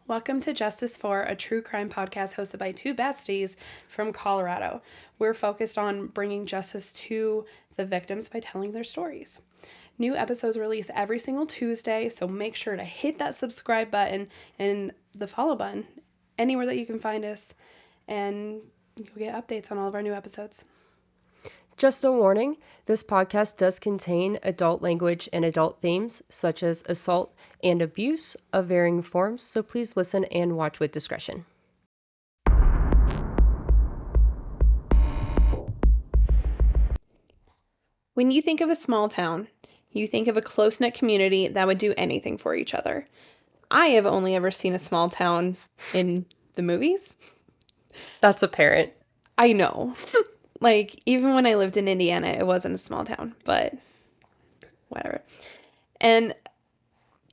Welcome to Justice for, a true crime podcast hosted by two besties from Colorado. We're focused on bringing justice to the victims by telling their stories. New episodes release every single Tuesday, so make sure to hit that subscribe button and the follow button anywhere that you can find us, and you'll get updates on all of our new episodes. Just a warning, this podcast does contain adult language and adult themes, such as assault and abuse of varying forms, so please listen and watch with discretion. When you think of a small town, you think of a close-knit community that would do anything for each other. I have only ever seen a small town in the movies. That's apparent. I know. Like, even when I lived in Indiana, it wasn't a small town, but whatever. And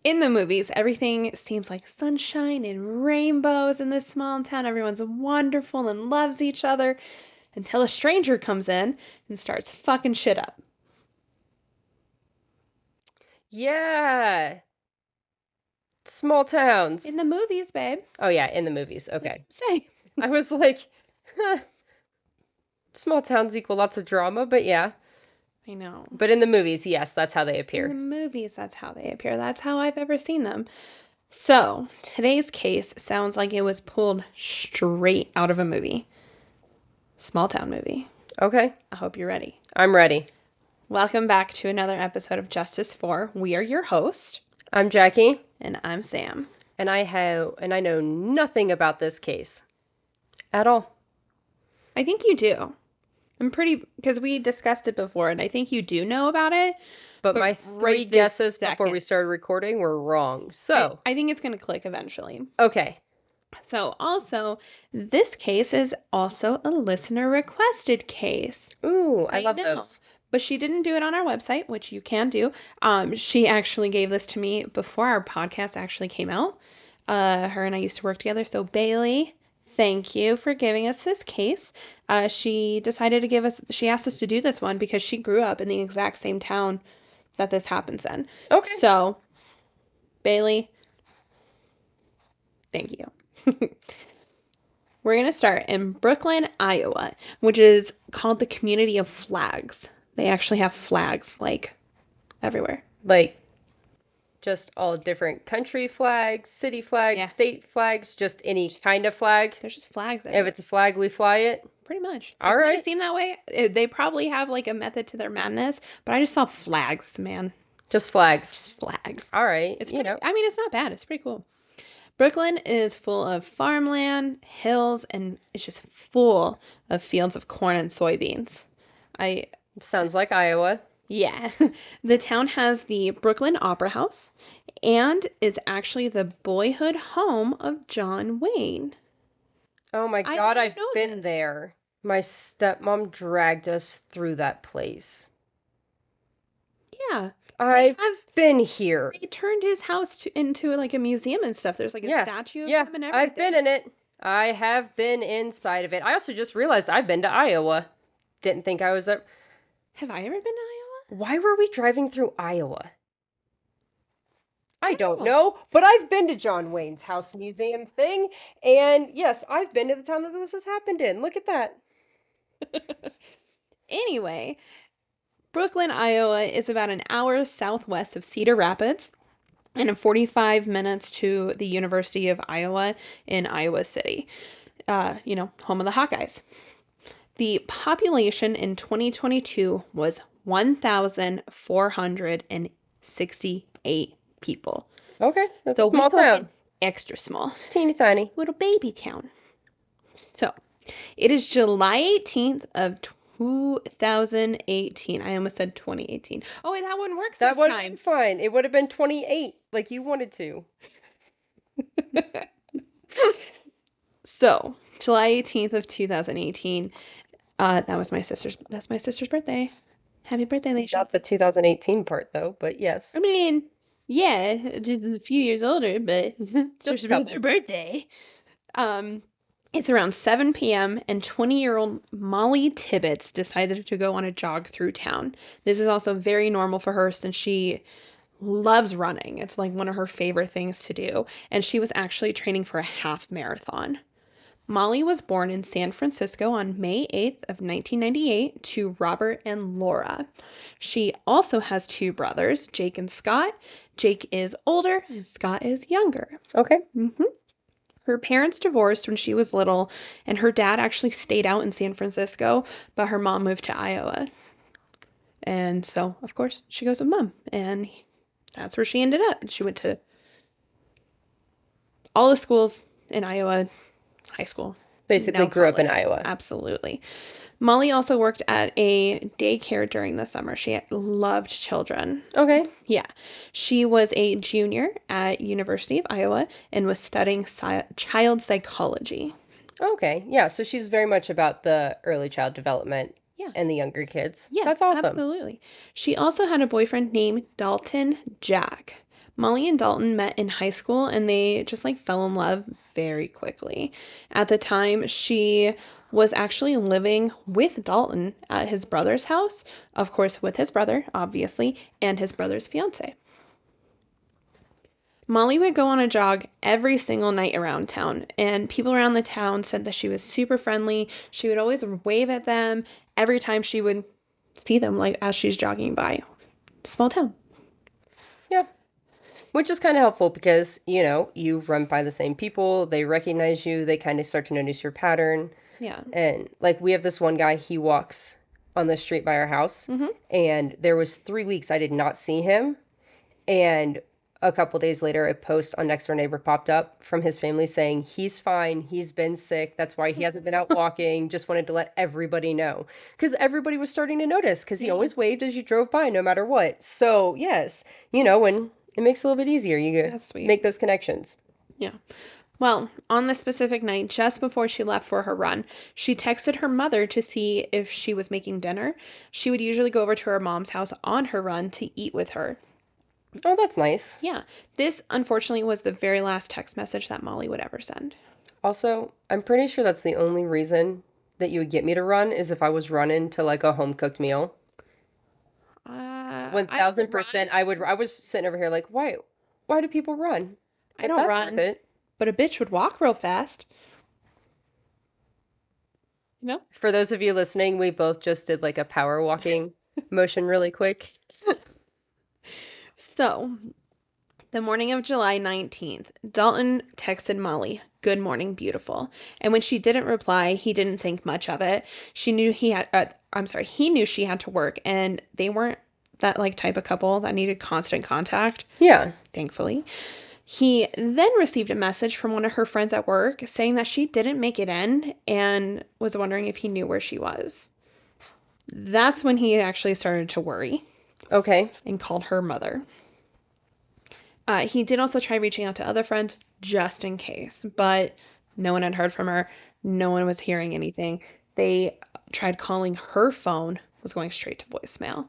in the movies, everything seems like sunshine and rainbows in this small town. Everyone's wonderful and loves each other until a stranger comes in and starts fucking shit up. Yeah. Small towns. In the movies, babe. Oh, yeah, in the movies. Okay. Say. I was like, small towns equal lots of drama, but yeah. I know. But in the movies, yes, that's how they appear. In the movies, that's how they appear. That's how I've ever seen them. So, today's case sounds like it was pulled straight out of a movie. Small town movie. Okay. I hope you're ready. I'm ready. Welcome back to another episode of Justice for. We are your host. I'm Jackie. And I'm Sam. And I know nothing about this case. At all. I think you do. Because we discussed it before, and I think you do know about it. But my three guesses before we started recording were wrong. So I think it's going to click eventually. Okay. So also, this case is also a listener requested case. Ooh, I love those. But she didn't do it on our website, which you can do. She actually gave this to me before our podcast actually came out. Her and I used to work together. So Bailey, thank you for giving us this case. She asked us to do this one because she grew up in the exact same town that this happens in. Okay. So, Bailey, thank you. We're going to start in Brooklyn, Iowa, which is called the Community of Flags. They actually have flags, like, everywhere. Like, just all different country flags, city flags, state flags, just any kind of flag. There's just flags everywhere. If it's a flag, we fly it. Pretty much. All right. It seem that way. They probably have, like, a method to their madness, but I just saw flags, man. Just flags. Just flags. All right. It's not bad. It's pretty cool. Brooklyn is full of farmland, hills, and it's just full of fields of corn and soybeans. Sounds like Iowa. Yeah. The town has the Brooklyn Opera House and is actually the boyhood home of John Wayne. Oh my God, I've been there. My stepmom dragged us through that place. Yeah. I've been here. They turned his house into like a museum and stuff. There's like a statue of him and everything. I've been in it. I have been inside of it. I also just realized I've been to Iowa. Didn't think I was there. Have I ever been to Iowa? Why were we driving through Iowa? I don't know, but I've been to John Wayne's house museum thing, and yes, I've been to the town that this has happened in. Look at that. Anyway, Brooklyn, Iowa is about an hour southwest of Cedar Rapids and 45 minutes to the University of Iowa in Iowa City. Home of the Hawkeyes. The population in 2022 was 1,468 people. Okay, that's a small town. Extra small. Teeny tiny. Little baby town. So, it is July 18th of 2018. I almost said 2018. Oh, wait, that wouldn't work this time. That would have been fine. It would have been 28, like you wanted to. So, July 18th of 2018. That's my sister's birthday. Happy birthday, Leisha. Not the 2018 part, though, but yes. I mean, yeah, just a few years older, but Just their birthday. It's around 7 p.m. and 20-year-old Mollie Tibbetts decided to go on a jog through town. This is also very normal for her since she loves running. It's like one of her favorite things to do. And she was actually training for a half marathon. Mollie was born in San Francisco on May 8th of 1998 to Robert and Laura. She also has two brothers, Jake and Scott. Jake is older and Scott is younger. Okay. Her parents divorced when she was little, and her dad actually stayed out in San Francisco, but her mom moved to Iowa. And so, of course, she goes with mom, and that's where she ended up. She went to all the schools in Iowa, high school. Basically Now grew up in college. Iowa. Absolutely. Mollie also worked at a daycare during the summer. She loved children. Okay. Yeah. She was a junior at University of Iowa and was studying child psychology. Okay. Yeah. So she's very much about the early child development Yeah. and the younger kids. Yeah, That's awesome. absolutely. She also had a boyfriend named Dalton Jack. Mollie and Dalton met in high school and they just like fell in love very quickly. At the time, she was actually living with Dalton at his brother's house, of course, with his brother, obviously, and his brother's fiance. Mollie would go on a jog every single night around town, and people around the town said that she was super friendly. She would always wave at them every time she would see them, like as she's jogging by. Small town. Yeah. Which is kind of helpful because, you run by the same people, they recognize you, they kind of start to notice your pattern. Yeah. And like we have this one guy, he walks on the street by our house, and there was 3 weeks I did not see him. And a couple days later, a post on Next Door Neighbor popped up from his family saying he's fine, he's been sick, that's why he hasn't been out walking, just wanted to let everybody know. Because everybody was starting to notice, because he always waved as you drove by no matter what. So, yes, when it makes it a little bit easier, you That's sweet. make those connections. Yeah. Well, on this specific night, just before she left for her run, she texted her mother to see if she was making dinner. She would usually go over to her mom's house on her run to eat with her. Oh, that's nice. Yeah. This, unfortunately, was the very last text message that Mollie would ever send. Also, I'm pretty sure that's the only reason that you would get me to run is if I was running to like a home cooked meal. I 1000%. I was sitting over here like, why do people run? But don't that's run, worth it. but a bitch would walk real fast. You know? For those of you listening, we both just did like a power walking motion really quick. So, the morning of July 19th, Dalton texted Mollie, "Good morning, beautiful." And when she didn't reply, he didn't think much of it. He knew she had to work, and they weren't that like type of couple that needed constant contact, Yeah. thankfully. He then received a message from one of her friends at work saying that she didn't make it in and was wondering if he knew where she was. That's when he actually started to worry Okay. and called her mother. He did also try reaching out to other friends just in case, but no one had heard from her. No one was hearing anything. They tried calling her phone, was going straight to voicemail.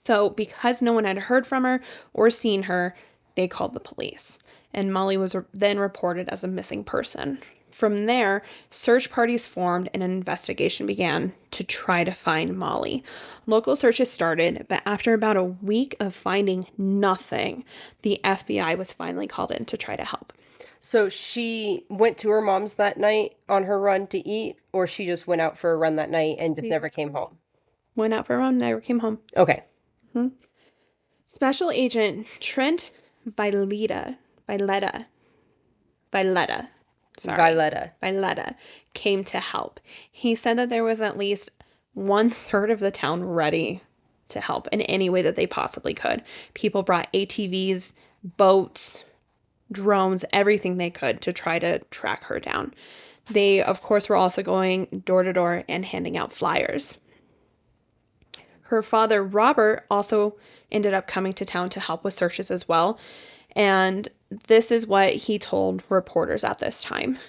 So, because no one had heard from her or seen her, they called the police. And Mollie was then reported as a missing person. From there, search parties formed and an investigation began to try to find Mollie. Local searches started, but after about a week of finding nothing, the FBI was finally called in to try to help. So she went to her mom's that night on her run to eat, or she just went out for a run that night and just never came home? Went out for a run, never came home. Okay. Special Agent Trent Villetta, Villetta came to help. He said that there was at least 1/3 of the town ready to help in any way that they possibly could. People brought ATVs, boats, drones, everything they could to try to track her down. They, of course, were also going door to door and handing out flyers. Her father, Robert, also ended up coming to town to help with searches as well. And this is what he told reporters at this time.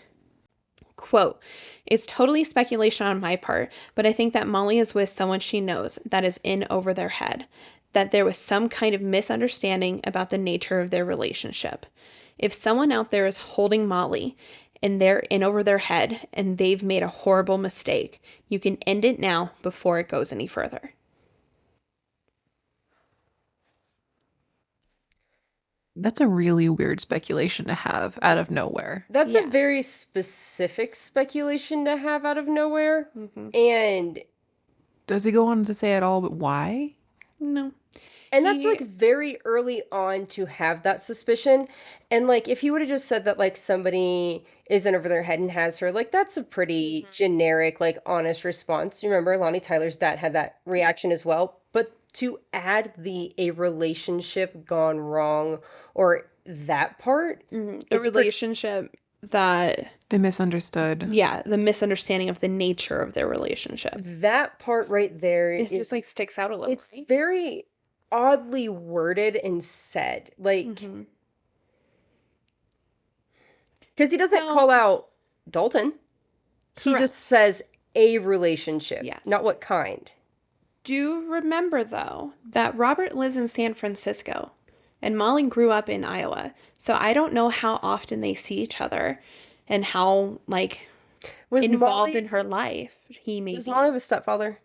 Quote, "It's totally speculation on my part, but I think that Mollie is with someone she knows that is in over their head, that there was some kind of misunderstanding about the nature of their relationship. If someone out there is holding Mollie and they're in over their head and they've made a horrible mistake, you can end it now before it goes any further." That's a really weird speculation to have out of nowhere. That's a Yeah. very specific speculation to have out of nowhere. Mm-hmm. And Does he go on to say at all, but why? No. that's like very early on to have that suspicion. And like if he would have just said that like somebody is in over their head and has her, like that's a pretty generic, like honest response. You remember Lonnie Tyler's dad had that reaction as well. But to add the a relationship gone wrong or that part a is relationship that, They misunderstood. yeah, the misunderstanding of the nature of their relationship. that part right there It is just like sticks out a little. it's Right? very oddly worded and said. Like Mm-hmm. because he doesn't So- call out Dalton. He Correct. just says a relationship, Yes. not what kind. Do remember though that Robert lives in San Francisco and Molly grew up in Iowa. So I don't know how often they see each other and how like Was involved Molly, in her life he may was be. Molly his stepfather?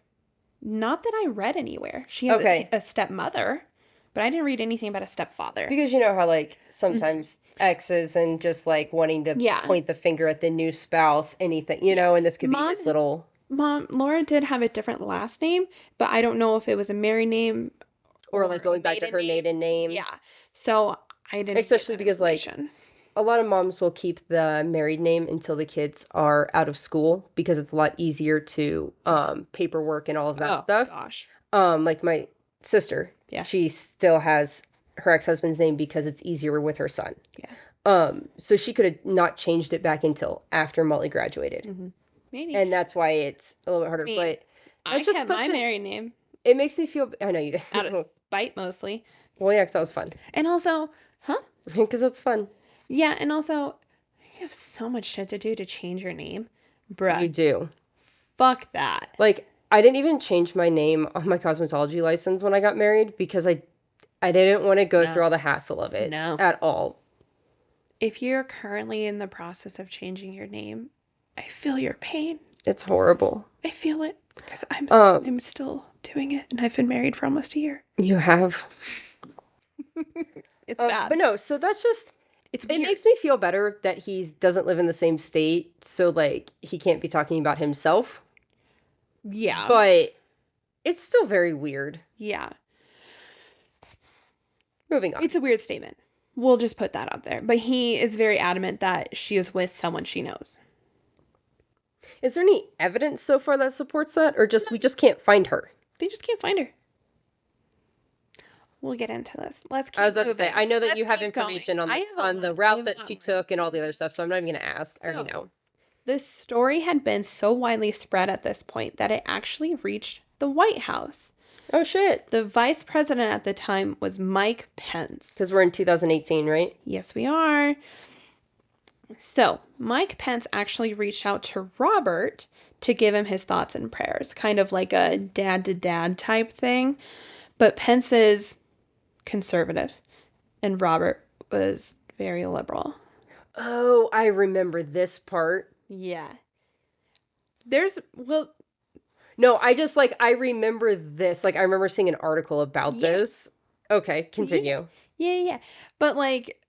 Not that I read anywhere. She has Okay. a stepmother, but I didn't read anything about a stepfather. Because you know how like sometimes exes and just like wanting to Yeah. point the finger at the new spouse, anything, you know, and this could be Mom- his little Mom, Laura did have a different last name, but I don't know if it was a married name or like going back to her maiden name. Yeah. So I didn't Especially get that because, like, information. A lot of moms will keep the married name until the kids are out of school because it's a lot easier to paperwork and all of that stuff. Gosh. Like my sister, Yeah. she still has her ex-husband's name because it's easier with her son. Yeah. So she could have not changed it back until after Molly graduated. Mm-hmm. Maybe. And that's why it's a little bit harder. I mean, but I that's just kept my such a- married name it makes me feel, I know you did. out of bite mostly. Well, yeah, 'cause that was fun. And also, Because that's fun. yeah, and also, you have so much shit to do to change your name. Bruh. You do. Fuck that. Like, I didn't even change my name on my cosmetology license when I got married because I didn't want to go No. through all the hassle of it No. at all. If you're currently in the process of changing your name, I feel your pain. It's horrible. I feel it because I'm still doing it, and I've been married for almost a year. You have. It's bad. But no, so that's just, It's it weird. makes me feel better that he doesn't live in the same state, so like he can't be talking about himself. Yeah. But it's still very weird. Yeah. Moving on. It's a weird statement. We'll just put that out there. But he is very adamant that she is with someone she knows. Is there any evidence so far that supports that, or just we just can't find her? They just can't find her. We'll get into this. Let's keep I was about to say, moving. I know that Let's you have keep going. information on I have a on the lot. I route have that a lot she more. took and all the other stuff, so I'm not even gonna ask. I already know. The story had been so widely spread at this point that it actually reached the White House. Oh shit! The vice president at the time was Mike Pence. Because we're in 2018, right? Yes, we are. So, Mike Pence actually reached out to Robert to give him his thoughts and prayers, kind of like a dad to dad type thing. But Pence is conservative, and Robert was very liberal. Oh, I remember this part. Yeah. No, I remember this. Like, I remember seeing an article about this. Okay, continue. Yeah. But like,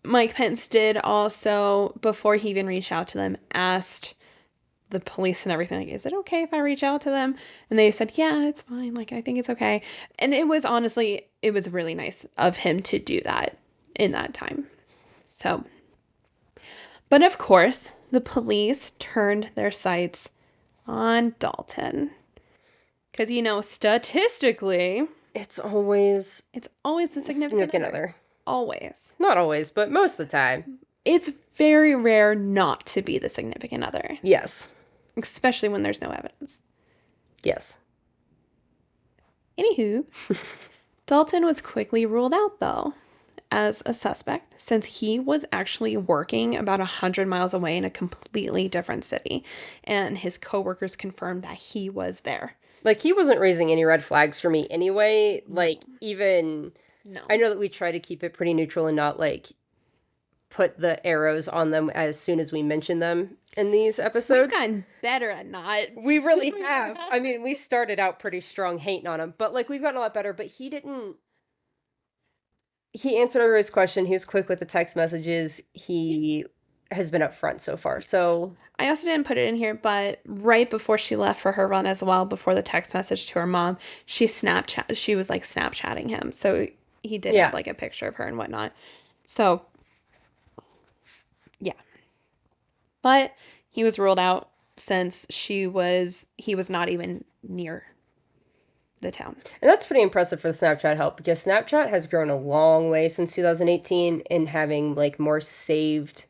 Mike Pence did also, before he even reached out to them, asked the police and everything, like, is it okay if I reach out to them? And they said, yeah, it's fine. Like, I think it's okay. And it was really nice of him to do that in that time. So, but of course, the police turned their sights on Dalton. Because, statistically, It's always it's always the significant other. Always. Not always, but most of the time. It's very rare not to be the significant other, Yes. especially when there's no evidence. Yes. Anywho, Dalton was quickly ruled out, though, as a suspect, since he was actually working about 100 miles away in a completely different city, and his coworkers confirmed that he was there. Like, he wasn't raising any red flags for me anyway. Like, even... No. I know that we try to keep it pretty neutral and not, like, put the arrows on them as soon as we mention them in these episodes. We've gotten better at not. We really have. I mean, we started out pretty strong hating on him, but, like, we've gotten a lot better, but he didn't... he answered everybody's question. He was quick with the text messages. He has been upfront so far. So I also didn't put it in here, but right before she left for her run as well, before the text message to her mom, she was like Snapchatting him. So he did have yeah. like a picture of her and whatnot. So yeah. But he was ruled out since he was not even near the town. And that's pretty impressive for the Snapchat help because Snapchat has grown a long way since 2018 in having like more saved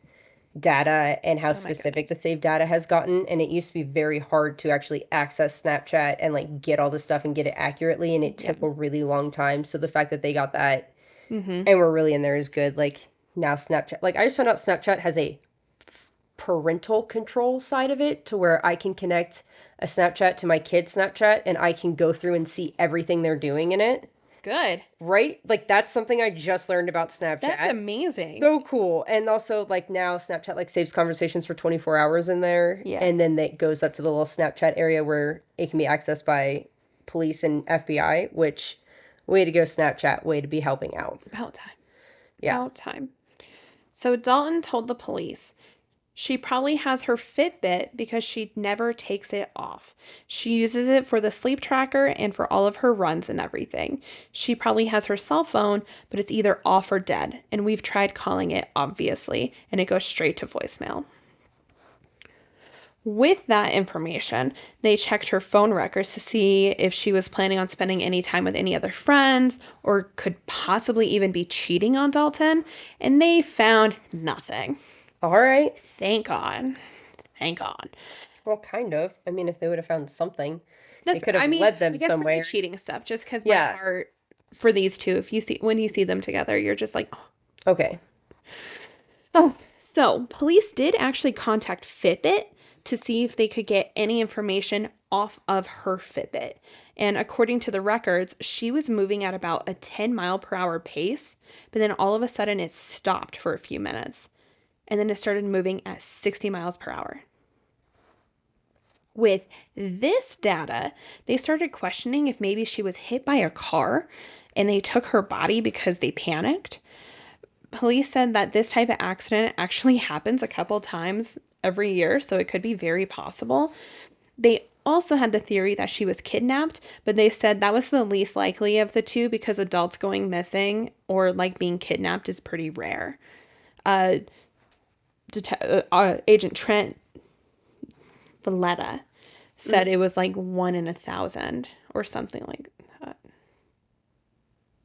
data and how specific the saved data has gotten. And it used to be very hard to actually access Snapchat and like get all this stuff and get it accurately. And it took a really long time. So the fact that they got that and we're really in there is good. Like now Snapchat, like I just found out Snapchat has a parental control side of it to where I can connect a Snapchat to my kid's Snapchat and I can go through and see everything they're doing in it. Good. Right? Like that's something I just learned about Snapchat. That's amazing. So cool. And also like now Snapchat like saves conversations for 24 hours in there. Yeah. And then it goes up to the little Snapchat area where it can be accessed by police and FBI, which way to go Snapchat, way to be helping out. About time. Yeah. About time. So Dalton told the police she probably has her Fitbit because she never takes it off. She uses it for the sleep tracker and for all of her runs and everything. She probably has her cell phone, but it's either off or dead. And we've tried calling it, obviously, and it goes straight to voicemail. With that information, they checked her phone records to see if she was planning on spending any time with any other friends or could possibly even be cheating on Dalton, and they found nothing. All right. Thank God. Thank God. Well, kind of. I mean, if they would have found something, That's, they could have I mean, led them I guess somewhere. for the cheating stuff, just because Yeah. my heart for these two, when you see them together, you're just like, oh. Okay. Oh, so police did actually contact Fitbit to see if they could get any information off of her Fitbit. And according to the records, she was moving at about a 10-mile-per-hour pace, but then all of a sudden it stopped for a few minutes. And then it started moving at 60 miles per hour. With this data, they started questioning if maybe she was hit by a car and they took her body because they panicked. Police said that this type of accident actually happens a couple times every year, so it could be very possible. They also had the theory that she was kidnapped, but they said that was the least likely of the two because adults going missing or like being kidnapped is pretty rare. Agent Trent Valletta said it was like 1 in 1,000 or something like that.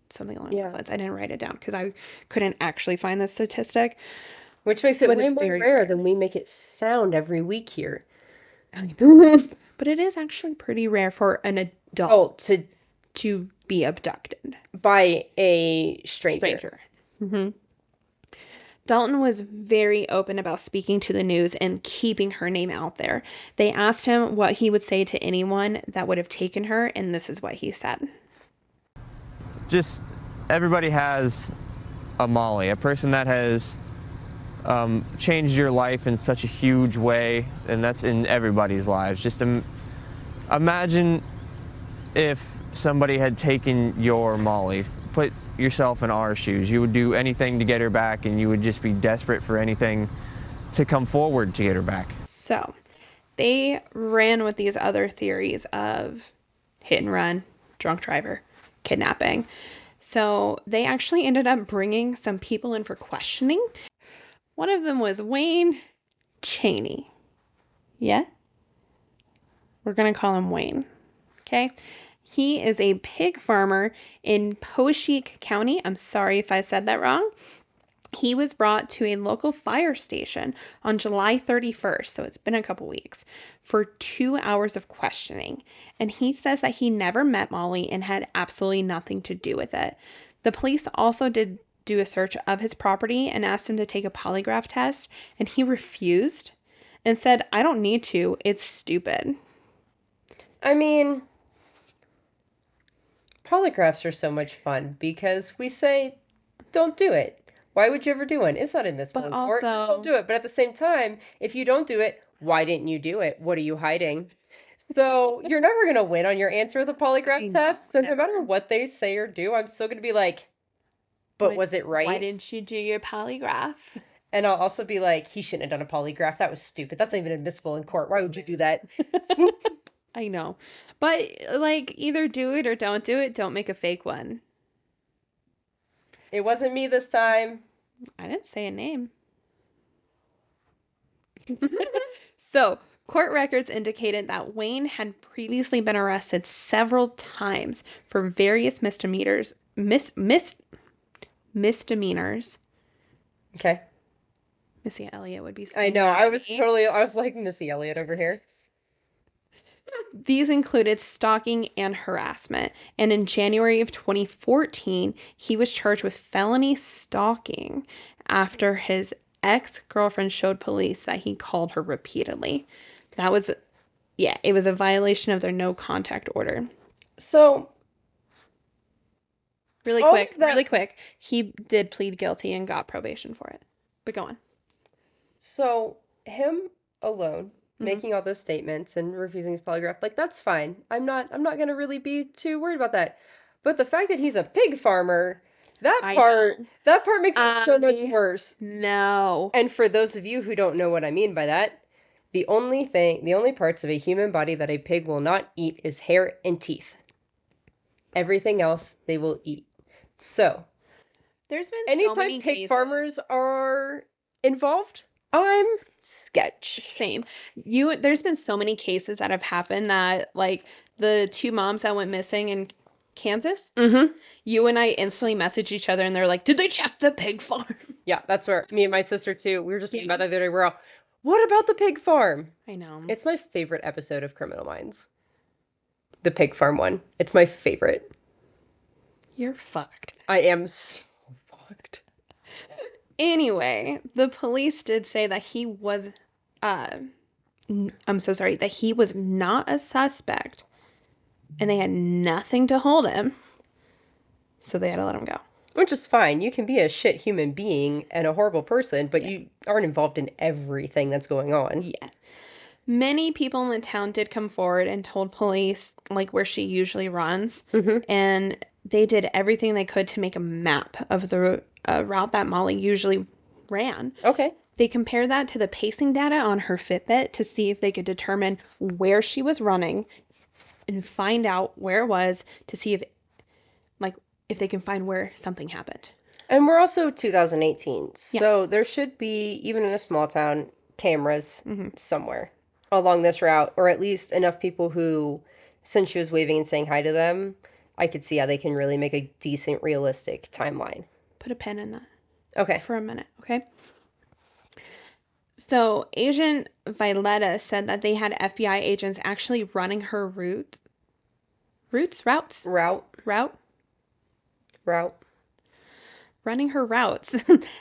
Something along those lines. I didn't write it down because I couldn't actually find the statistic. Which makes it But way it's more very rare rare. than we make it sound every week here. But it is actually pretty rare for an adult to be abducted by a stranger. Dalton was very open about speaking to the news and keeping her name out there. They asked him what he would say to anyone that would have taken her, and this is what he said. Just everybody has a Mollie, a person that has changed your life in such a huge way, and that's in everybody's lives. Just imagine if somebody had taken your Mollie. Put yourself in our shoes. You would do anything to get her back, and you would just be desperate for anything to come forward to get her back. So they ran with these other theories of hit and run, drunk driver, kidnapping. So they actually ended up bringing some people in for questioning. One of them was Wayne Cheney. Yeah? We're going to call him Wayne. Okay? He is a pig farmer in Poweshiek County. I'm sorry if I said that wrong. He was brought to a local fire station on July 31st, so it's been a couple weeks, for 2 hours of questioning. And he says that he never met Mollie and had absolutely nothing to do with it. The police also did do a search of his property and asked him to take a polygraph test, and he refused and said, "I don't need to. It's stupid." I mean, polygraphs are so much fun because we say, don't do it. Why would you ever do one? It's not admissible in court. Don't do it. But at the same time, if you don't do it, why didn't you do it? What are you hiding? So you're never going to win on your answer of the polygraph test. So no matter what they say or do, I'm still going to be like, but was it right? Why didn't you do your polygraph? And I'll also be like, he shouldn't have done a polygraph. That was stupid. That's not even admissible in court. Why would you do that? I know. But, like, either do it or don't do it. Don't make a fake one. It wasn't me this time. I didn't say a name. So, court records indicated that Wayne had previously been arrested several times for various misdemeanors. Misdemeanors. Okay. Missy Elliott would be so I know. mad I at was me. like Missy Elliott over here. These included stalking and harassment. And in January of 2014, he was charged with felony stalking after his ex-girlfriend showed police that he called her repeatedly. That was, yeah, it was a violation of their no contact order. So, Really all quick, of that- really quick. He did plead guilty and got probation for it. But go on. so him alone making all those statements and refusing his polygraph, like that's fine. I'm not gonna really be too worried about that. But the fact that he's a pig farmer, that I part know. makes it so much worse. No. And for those of you who don't know what I mean by that, the only parts of a human body that a pig will not eat is hair and teeth. Everything else they will eat. So, There's been so anytime many pig cases. farmers are involved, I'm sketch. Same. There's been so many cases that have happened that, like, the two moms that went missing in Kansas, Mm-hmm. you and I instantly messaged each other and they're like, did they check the pig farm? Yeah, that's where me and my sister too. We were just talking about that the other day. We're all, what about the pig farm? I know. It's my favorite episode of Criminal Minds. The pig farm one. It's my favorite. You're fucked. I am so fucked. Anyway, the police did say that he was, I'm so sorry, that he was not a suspect and they had nothing to hold him. So they had to let him go. Which is fine. You can be a shit human being and a horrible person, but you aren't involved in everything that's going on. Yeah. Many people in the town did come forward and told police, like, where she usually runs. Mhm. And they did everything they could to make a map of the route that Molly usually ran. Okay. They compared that to the pacing data on her Fitbit to see if they could determine where she was running and find out where it was to see if they can find where something happened. And we're also 2018, so there should be, even in a small town, cameras somewhere along this route, or at least enough people who, since she was waving and saying hi to them, I could see how they can really make a decent, realistic timeline. Put a pin in that. Okay. For a minute, okay? So, Agent Violetta said that they had FBI agents actually running her route. Routes? Route? Running her routes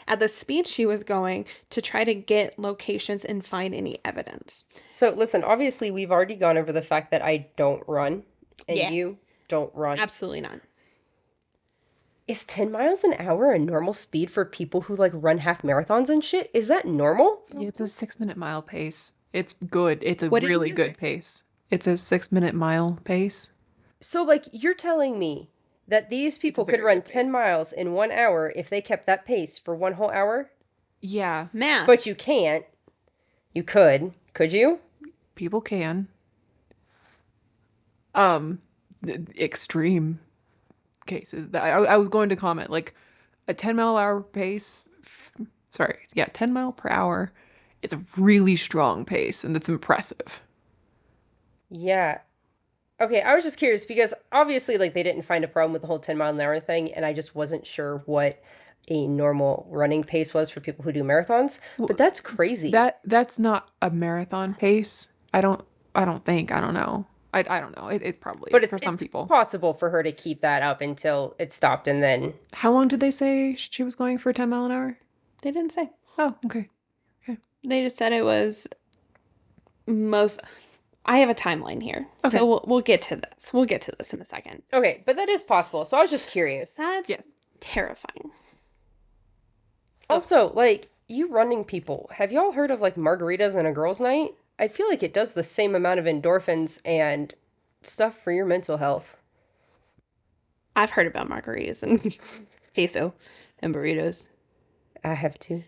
at the speed she was going to try to get locations and find any evidence. So, listen, obviously, we've already gone over the fact that I don't run, and you don't run. Absolutely not. Is 10 miles an hour a normal speed for people who, like, run half marathons and shit? Is that normal? It's a 6-minute mile pace. It's good. It's a What did you really just good pace. It's a 6-minute mile pace. So, like, you're telling me that these people could very run good pace. 10 miles in 1 hour if they kept that pace for one whole hour? Yeah, Math. But you can't. You could. Could you? people can. Extreme cases. I was going to comment, like, a 10-mile-an-hour pace. 10 mile per hour. It's a really strong pace, and it's impressive. Yeah. Okay, I was just curious because obviously, like, they didn't find a problem with the whole 10-mile-an-hour thing, and I just wasn't sure what a normal running pace was for people who do marathons. But that's crazy. That's not a marathon pace. I don't think. I don't know. I don't know. It's probably But for some people. possible for her to keep that up until it stopped and then... How long did they say she was going for 10 mile an hour? They didn't say. Oh, okay. They just said it was most... I have a timeline here. Okay. So we'll get to this. We'll get to this in a second. Okay, but that is possible. So I was just curious. That's Yes. terrifying. Also, like, you running people, have y'all heard of, like, margaritas and a girls' night? I feel like it does the same amount of endorphins and stuff for your mental health. I've heard about margaritas and queso. and burritos. I have two.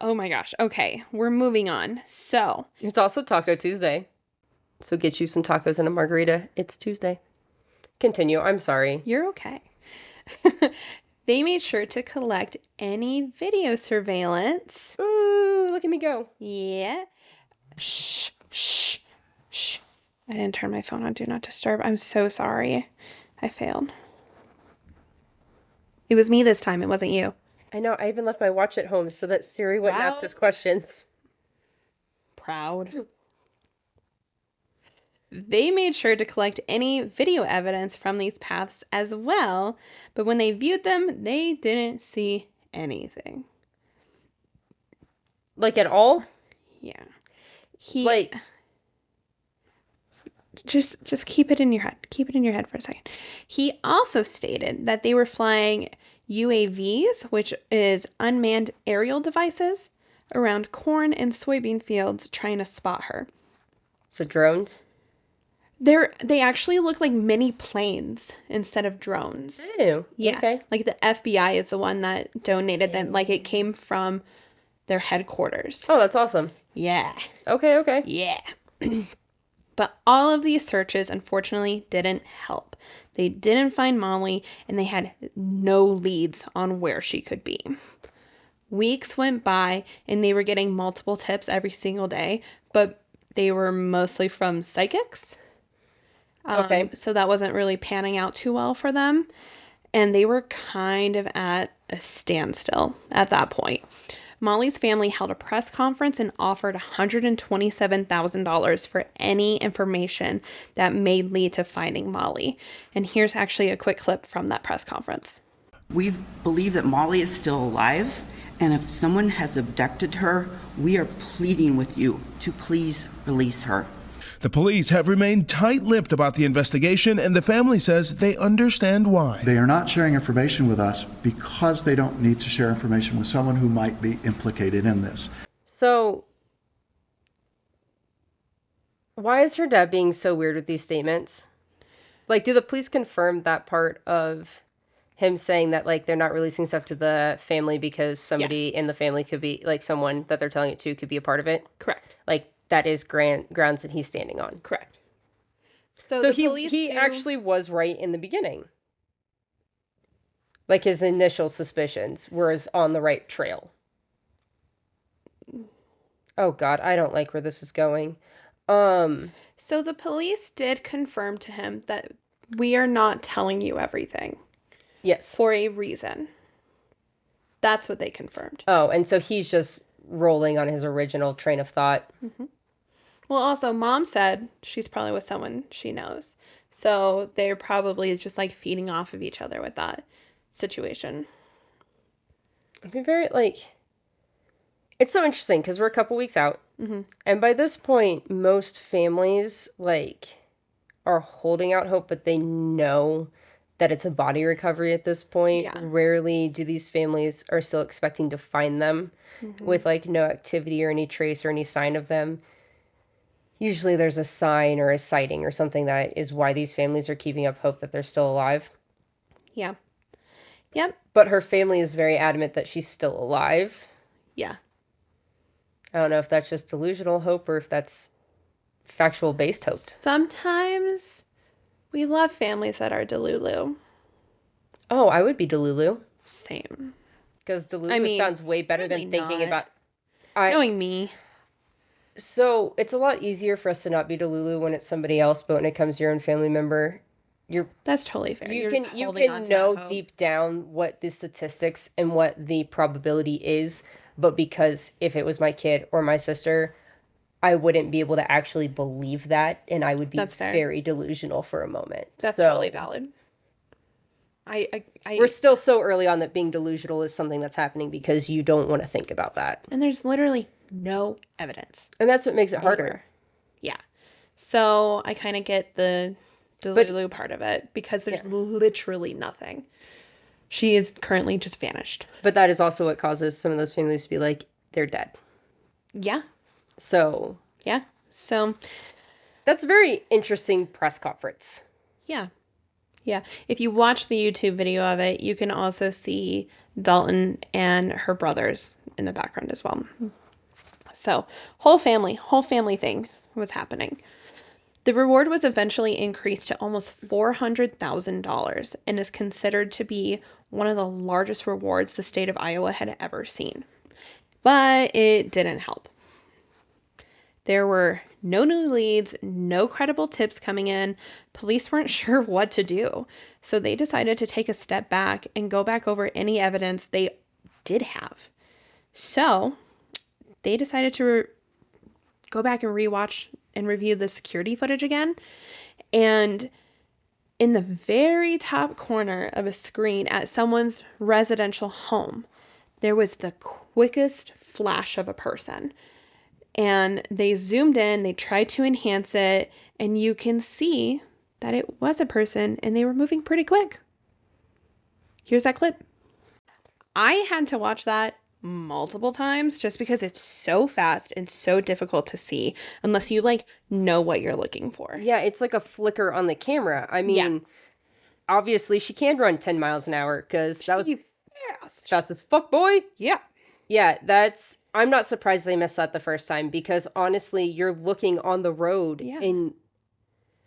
Oh my gosh. Okay, we're moving on. So, It's also Taco Tuesday. So get you some tacos and a margarita. It's Tuesday. Continue. I'm sorry. you're okay. They made sure to collect any video surveillance. Ooh, look at me go. Yeah. Shh, shh, shh. I didn't turn my phone on Do Not Disturb. I'm so sorry. I failed. It was me this time. It wasn't you. I know. I even left my watch at home so that Siri wouldn't ask us questions. Proud. They made sure to collect any video evidence from these paths as well, but when they viewed them, they didn't see anything. Like at all? Yeah. Like, just keep it in your head. Keep it in your head for a second. He also stated that they were flying UAVs, which is unmanned aerial devices, around corn and soybean fields trying to spot her. so drones? They actually look like mini planes instead of drones. Ew. Yeah. Okay. Like the FBI is the one that donated them. Like it came from their headquarters. Oh, that's awesome. Yeah. Okay. Yeah. But all of these searches, unfortunately, didn't help. They didn't find Molly, and they had no leads on where she could be. Weeks went by, and they were getting multiple tips every single day, but they were mostly from psychics. Okay. So that wasn't really panning out too well for them. And they were kind of at a standstill at that point. Molly's family held a press conference and offered $127,000 for any information that may lead to finding Molly. And here's actually a quick clip from that press conference. We believe that Molly is still alive, and if someone has abducted her, we are pleading with you to please release her. The police have remained tight-lipped about the investigation, and the family says they understand why. They are not sharing information with us because they don't need to share information with someone who might be implicated in this. So, why is her dad being so weird with these statements? Like, do the police confirm that part of him saying that, like, they're not releasing stuff to the family because somebody in the family could be, like, someone that they're telling it to could be a part of it? Correct. Like, that is grounds that he's standing on. Correct. So he actually was right in the beginning. Like, his initial suspicions were on the right trail. Oh, God, I don't like where this is going. So the police did confirm to him that we are not telling you everything. Yes. For a reason. That's what they confirmed. Oh, and so he's just rolling on his original train of thought. Mm-hmm. Well, also, Mom said she's probably with someone she knows. So they're probably just like feeding off of each other with that situation. I mean, it's so interesting because we're a couple weeks out. Mm-hmm. And by this point, most families, like, are holding out hope, but they know that it's a body recovery at this point. Yeah. Rarely do these families are still expecting to find them with, like, no activity or any trace or any sign of them. Usually there's a sign or a sighting or something that is why these families are keeping up hope that they're still alive. Yeah. Yep. But her family is very adamant that she's still alive. Yeah. I don't know if that's just delusional hope or if that's factual based hope. Sometimes we love families that are Delulu. Oh, I would be Delulu. Same. Because Delulu sounds way better than thinking not. about... Knowing me. So, it's a lot easier for us to not be Delulu when it's somebody else, but when it comes to your own family member, that's totally fair. You can know deep down what the statistics and what the probability is, but because if it was my kid or my sister, I wouldn't be able to actually believe that, and I would be very delusional for a moment. That's totally valid. We're still so early on that being delusional is something that's happening because you don't want to think about that. And there's literally no evidence. And that's what makes it harder. Yeah. So I kind of get the Delulu part of it because there's literally nothing. She is currently just vanished. But that is also what causes some of those families to be like, they're dead. Yeah. So. Yeah. So. That's a very interesting press conference. Yeah. Yeah. If you watch the YouTube video of it, you can also see Dalton and her brothers in the background as well. So, whole family thing was happening. The reward was eventually increased to almost $400,000 and is considered to be one of the largest rewards the state of Iowa had ever seen. But it didn't help. There were no new leads, no credible tips coming in. Police weren't sure what to do. So they decided to take a step back and go back over any evidence they did have. So they decided to go back and rewatch and review the security footage again. And in the very top corner of a screen at someone's residential home, there was the quickest flash of a person. And they zoomed in, they tried to enhance it, and you can see that it was a person and they were moving pretty quick. Here's that clip. I had to watch that multiple times just because it's so fast and so difficult to see unless you like know what you're looking for. Yeah, it's like a flicker on the camera. I mean, obviously she can run 10 miles an hour because that was fast as fuck, boy. Yeah. Yeah, I'm not surprised they missed that the first time because honestly, you're looking on the road and,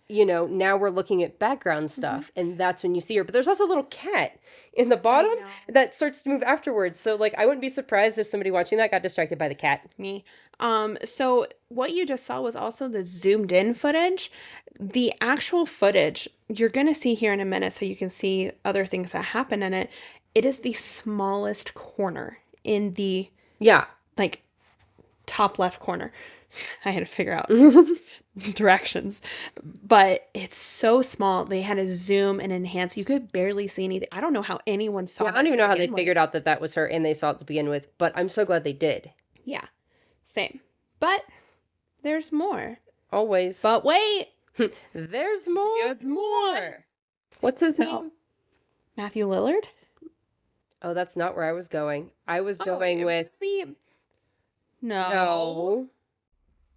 now we're looking at background stuff and that's when you see her. But there's also a little cat in the bottom that starts to move afterwards. So, I wouldn't be surprised if somebody watching that got distracted by the cat. Me. So what you just saw was also the zoomed in footage. The actual footage you're going to see here in a minute so you can see other things that happen in it. It is the smallest corner in the top left corner. I had to figure out directions, but it's so small. They had to zoom and enhance. You could barely see anything. I don't know how anyone saw that. I don't even know how they figured out that was her and they saw it to begin with, but I'm so glad they did. Yeah, same. But there's more. Always. But wait. There's more. There's more. What's his name? Matthew Lillard? Oh, that's not where I was going. I was going with... No.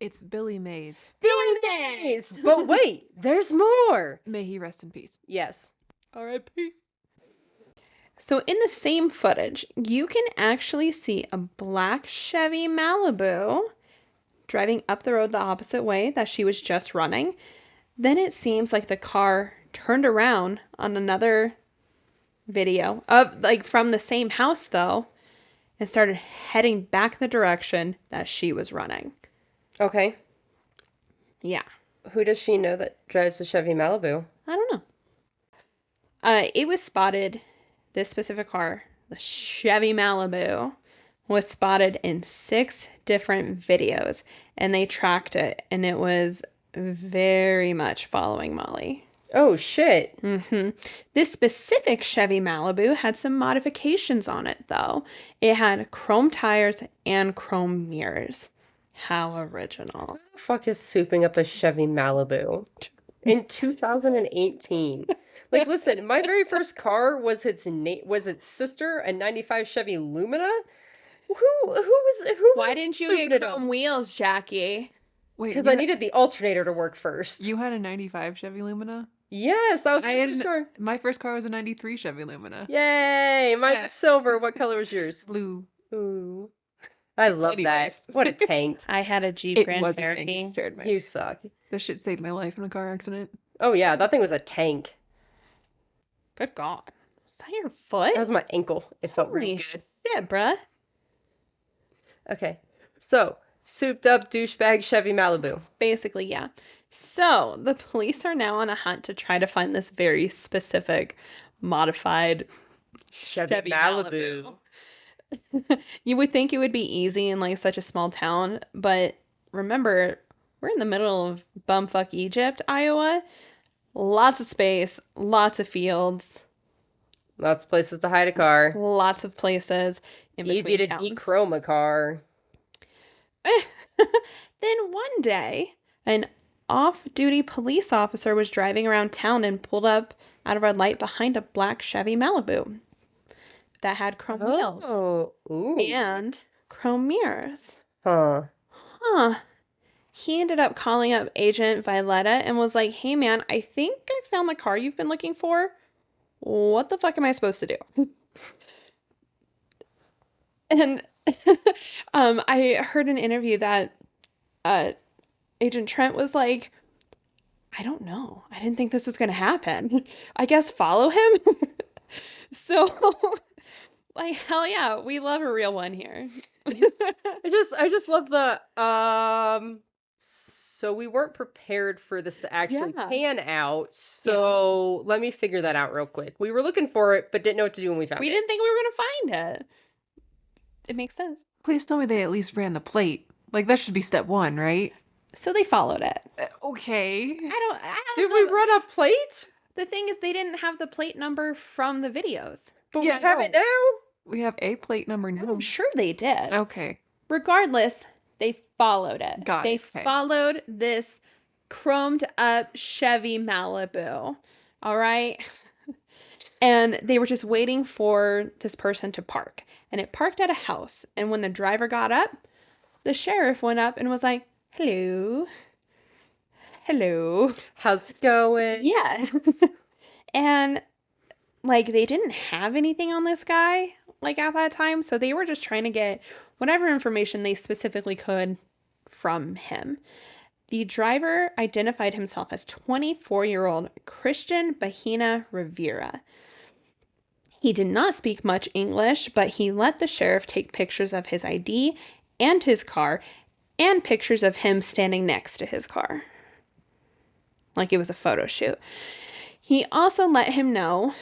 It's Billy Mays. Billy Mays! But wait, there's more! May he rest in peace. Yes. R.I.P. So in the same footage, you can actually see a black Chevy Malibu driving up the road the opposite way that she was just running. Then it seems like the car turned around on another video of from the same house though and started heading back the direction that she was running. Okay. Yeah. Who does she know that drives a Chevy Malibu? I don't know. It was spotted, this specific car, the Chevy Malibu, was spotted in 6 different videos, and they tracked it, and it was very much following Mollie. Oh, shit. This specific Chevy Malibu had some modifications on it, though. It had chrome tires and chrome mirrors. How original. Who the fuck is souping up a Chevy Malibu in 2018? Listen, my very first car was its sister, a 95 Chevy Lumina. Why didn't you get chrome wheels, Jackie? Wait, because I needed the alternator to work first. You had a 95 Chevy Lumina? Yes, that was my first car. My first car was a 93 Chevy Lumina. Yay! Mine was silver. What color was yours? Blue. Ooh. I love that. What a tank. I had a Jeep Grand Cherokee. You suck. This shit saved my life in a car accident. Oh yeah, that thing was a tank. Good God. Is that your foot? That was my ankle. It felt really good. Shit, bruh. Okay. So, souped up douchebag Chevy Malibu. Basically, yeah. So, the police are now on a hunt to try to find this very specific modified Chevy Malibu. You would think it would be easy in such a small town, but remember, we're in the middle of bumfuck Egypt, Iowa. Lots of space, lots of fields. Lots of places to hide a car. Lots of places in between Easy to towns. dechrome a car. Then one day, an off-duty police officer was driving around town and pulled up at a red light behind a black Chevy Malibu that had chrome wheels. Oh, ooh. And chrome mirrors. Huh. He ended up calling up Agent Violetta and was like, hey man, I think I found the car you've been looking for. what the fuck am I supposed to do? And I heard an interview that Agent Trent was like, I don't know. I didn't think this was going to happen. I guess follow him. So, like, hell yeah, we love a real one here. I just love the so we weren't prepared for this to actually Yeah. pan out. So let me figure that out real quick. We were looking for it, but didn't know what to do when we found We it. didn't think we were going to find it. It makes sense. Please tell me they at least ran the plate. Like, that should be step one, right? So they followed it. Okay. I don't Did we know. run a plate? The thing is, they didn't have the plate number from the videos. But Yeah, we have it no. now? We have a plate number now. I'm sure they did. Okay. Regardless, they followed it. Got They it, okay. followed this chromed up Chevy Malibu. All right. And they were just waiting for this person to park. And it parked at a house. And when the driver got up, the sheriff went up and was like, hello. Hello. How's it going? Yeah. And like they didn't have anything on this guy like at that time, so they were just trying to get whatever information they specifically could from him. The driver identified himself as 24-year-old Christian Bahina Rivera. He did not speak much English, but he let the sheriff take pictures of his ID and his car and pictures of him standing next to his car. Like it was a photo shoot. He also let him know,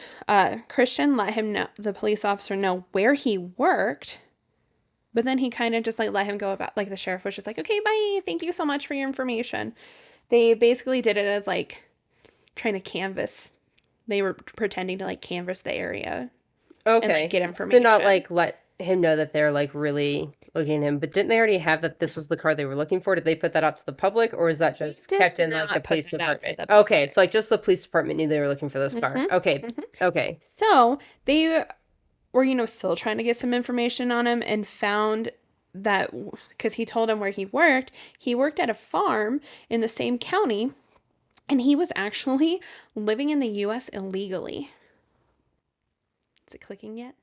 Christian let him know, the police officer know where he worked, but then he kind of just like let him go about, like the sheriff was just like, okay, bye, thank you so much for your information. They basically did it as like trying to canvas. They were pretending to like canvas the area and Okay. like get information. Did not like let him know that they're like really looking at him, but didn't they already have that this was the car they were looking for? Did they put that out to the public, or is that just did kept in like not the put police that out to department? the Okay, public. so like just the police department knew they were looking for this car. Mhm, Okay, mhm. okay. So they were, still trying to get some information on him and found that because he told him where he worked at a farm in the same county, and he was actually living in the U.S. illegally. Is it clicking yet?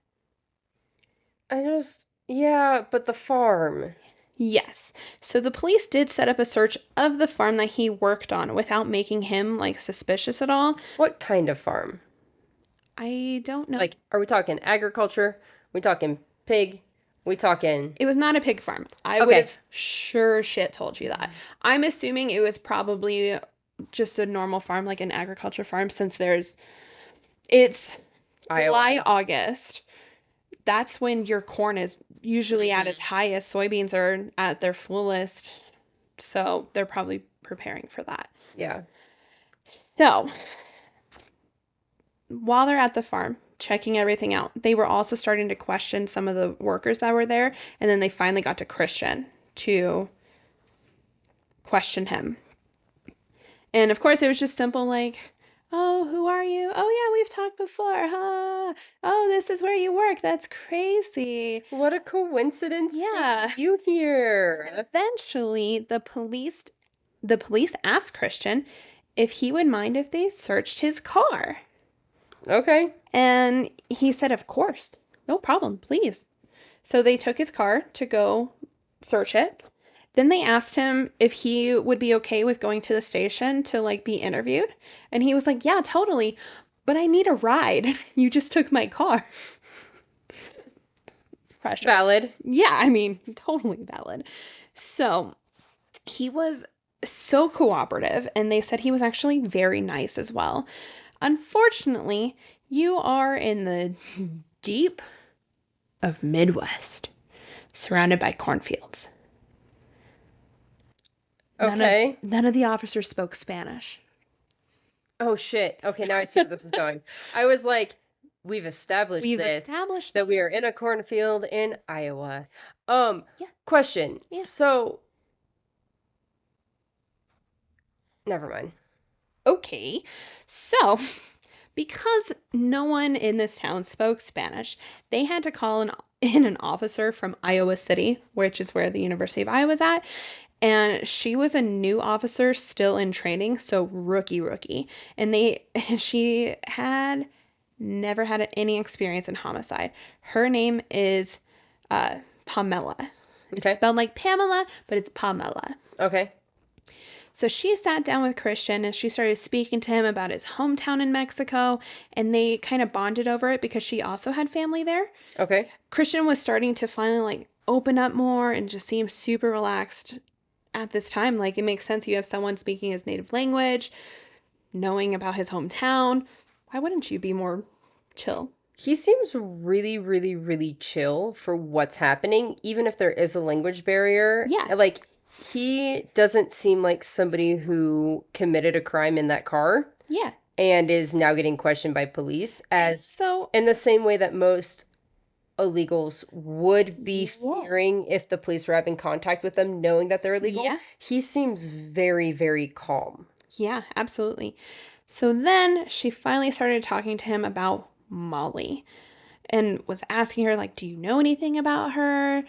Yeah, but the farm. Yes. So the police did set up a search of the farm that he worked on without making him like suspicious at all. What kind of farm? I don't know. Like, are we talking agriculture? We talking pig? We talking... It was not a pig farm. I would have sure shit told you that. I'm assuming it was probably just a normal farm, like an agriculture farm, since it's July, August. That's when your corn is usually at its highest. Soybeans are at their fullest. So they're probably preparing for that. Yeah. So while they're at the farm, checking everything out, they were also starting to question some of the workers that were there. And then they finally got to Christian to question him. And of course, it was just simple like, oh, who are you? Oh, yeah, we've talked before, huh? Oh, this is where you work. That's crazy. What a coincidence. Yeah. You here. Eventually, the police asked Christian if he would mind if they searched his car. Okay. And he said, of course, no problem, please. So they took his car to go search it. Then they asked him if he would be okay with going to the station to like be interviewed. And he was like, yeah, totally. But I need a ride. You just took my car. Pressure. Valid. Yeah, I mean, totally valid. So he was so cooperative, and they said he was actually very nice as well. Unfortunately, you are in the deep of Midwest, surrounded by cornfields. Okay. None of the officers spoke Spanish. Oh, shit. Okay, now I see where this is going. I was like, we've established that we are in a cornfield in Iowa. Yeah. Question. Yeah. So, never mind. Okay, so because no one in this town spoke Spanish, they had to call in an officer from Iowa City, which is where the University of Iowa's at. And she was a new officer still in training, so rookie. And she had never had any experience in homicide. Her name is Pamela. It's Okay. spelled like Pamela, but it's Pamela. Okay. So she sat down with Christian and she started speaking to him about his hometown in Mexico, and they kind of bonded over it because she also had family there. Okay. Christian was starting to finally like open up more and just seem super relaxed at this time. Like, it makes sense. You have someone speaking his native language, knowing about his hometown. Why wouldn't you be more chill? He seems really, really, really chill for what's happening, even if there is a language barrier. Yeah. Like, he doesn't seem like somebody who committed a crime in that car Yeah. and is now getting questioned by police, as So, in the same way that most illegals would be Yes. fearing if the police were having contact with them, knowing that they're illegal. Yeah. He seems very, very calm. yeah, absolutely. So then she finally started talking to him about Molly and was asking her, like, do you know anything about her?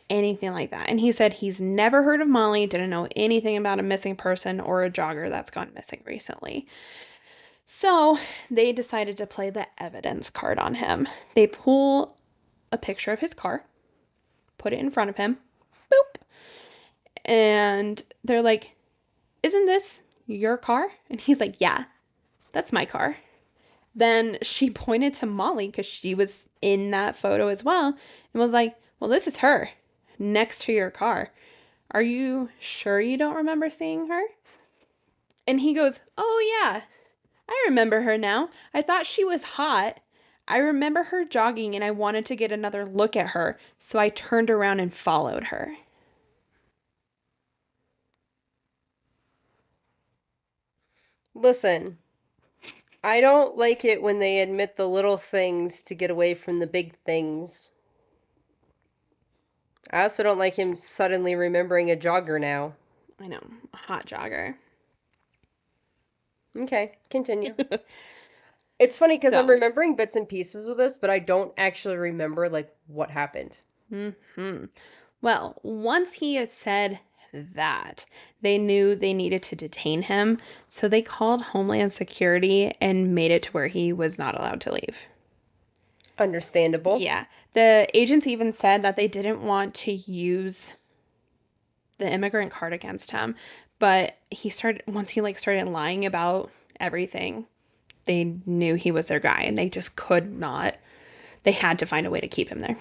Anything like that. And he said he's never heard of Molly, didn't know anything about a missing person or a jogger that's gone missing recently. So they decided to play the evidence card on him. They pull a picture of his car, put it in front of him, boop, and they're like, isn't this your car? And he's like, yeah, that's my car. Then she pointed to Molly because she was in that photo as well and was like, well, this is her next to your car. Are you sure you don't remember seeing her? And he goes, oh, yeah, I remember her now. I thought she was hot. I remember her jogging and I wanted to get another look at her, so I turned around and followed her. Listen, I don't like it when they admit the little things to get away from the big things. I also don't like him suddenly remembering a jogger now. I know, a hot jogger. Okay, continue. It's funny because I'm So- remembering bits and pieces of this, but I don't actually remember like what happened. Well, once he had said that, they knew they needed to detain him, so they called Homeland Security and made it to where he was not allowed to leave. Understandable. Yeah. The agents even said that they didn't want to use the immigrant card against him, but once he like started lying about everything, they knew he was their guy and they just could not. They had to find a way to keep him there.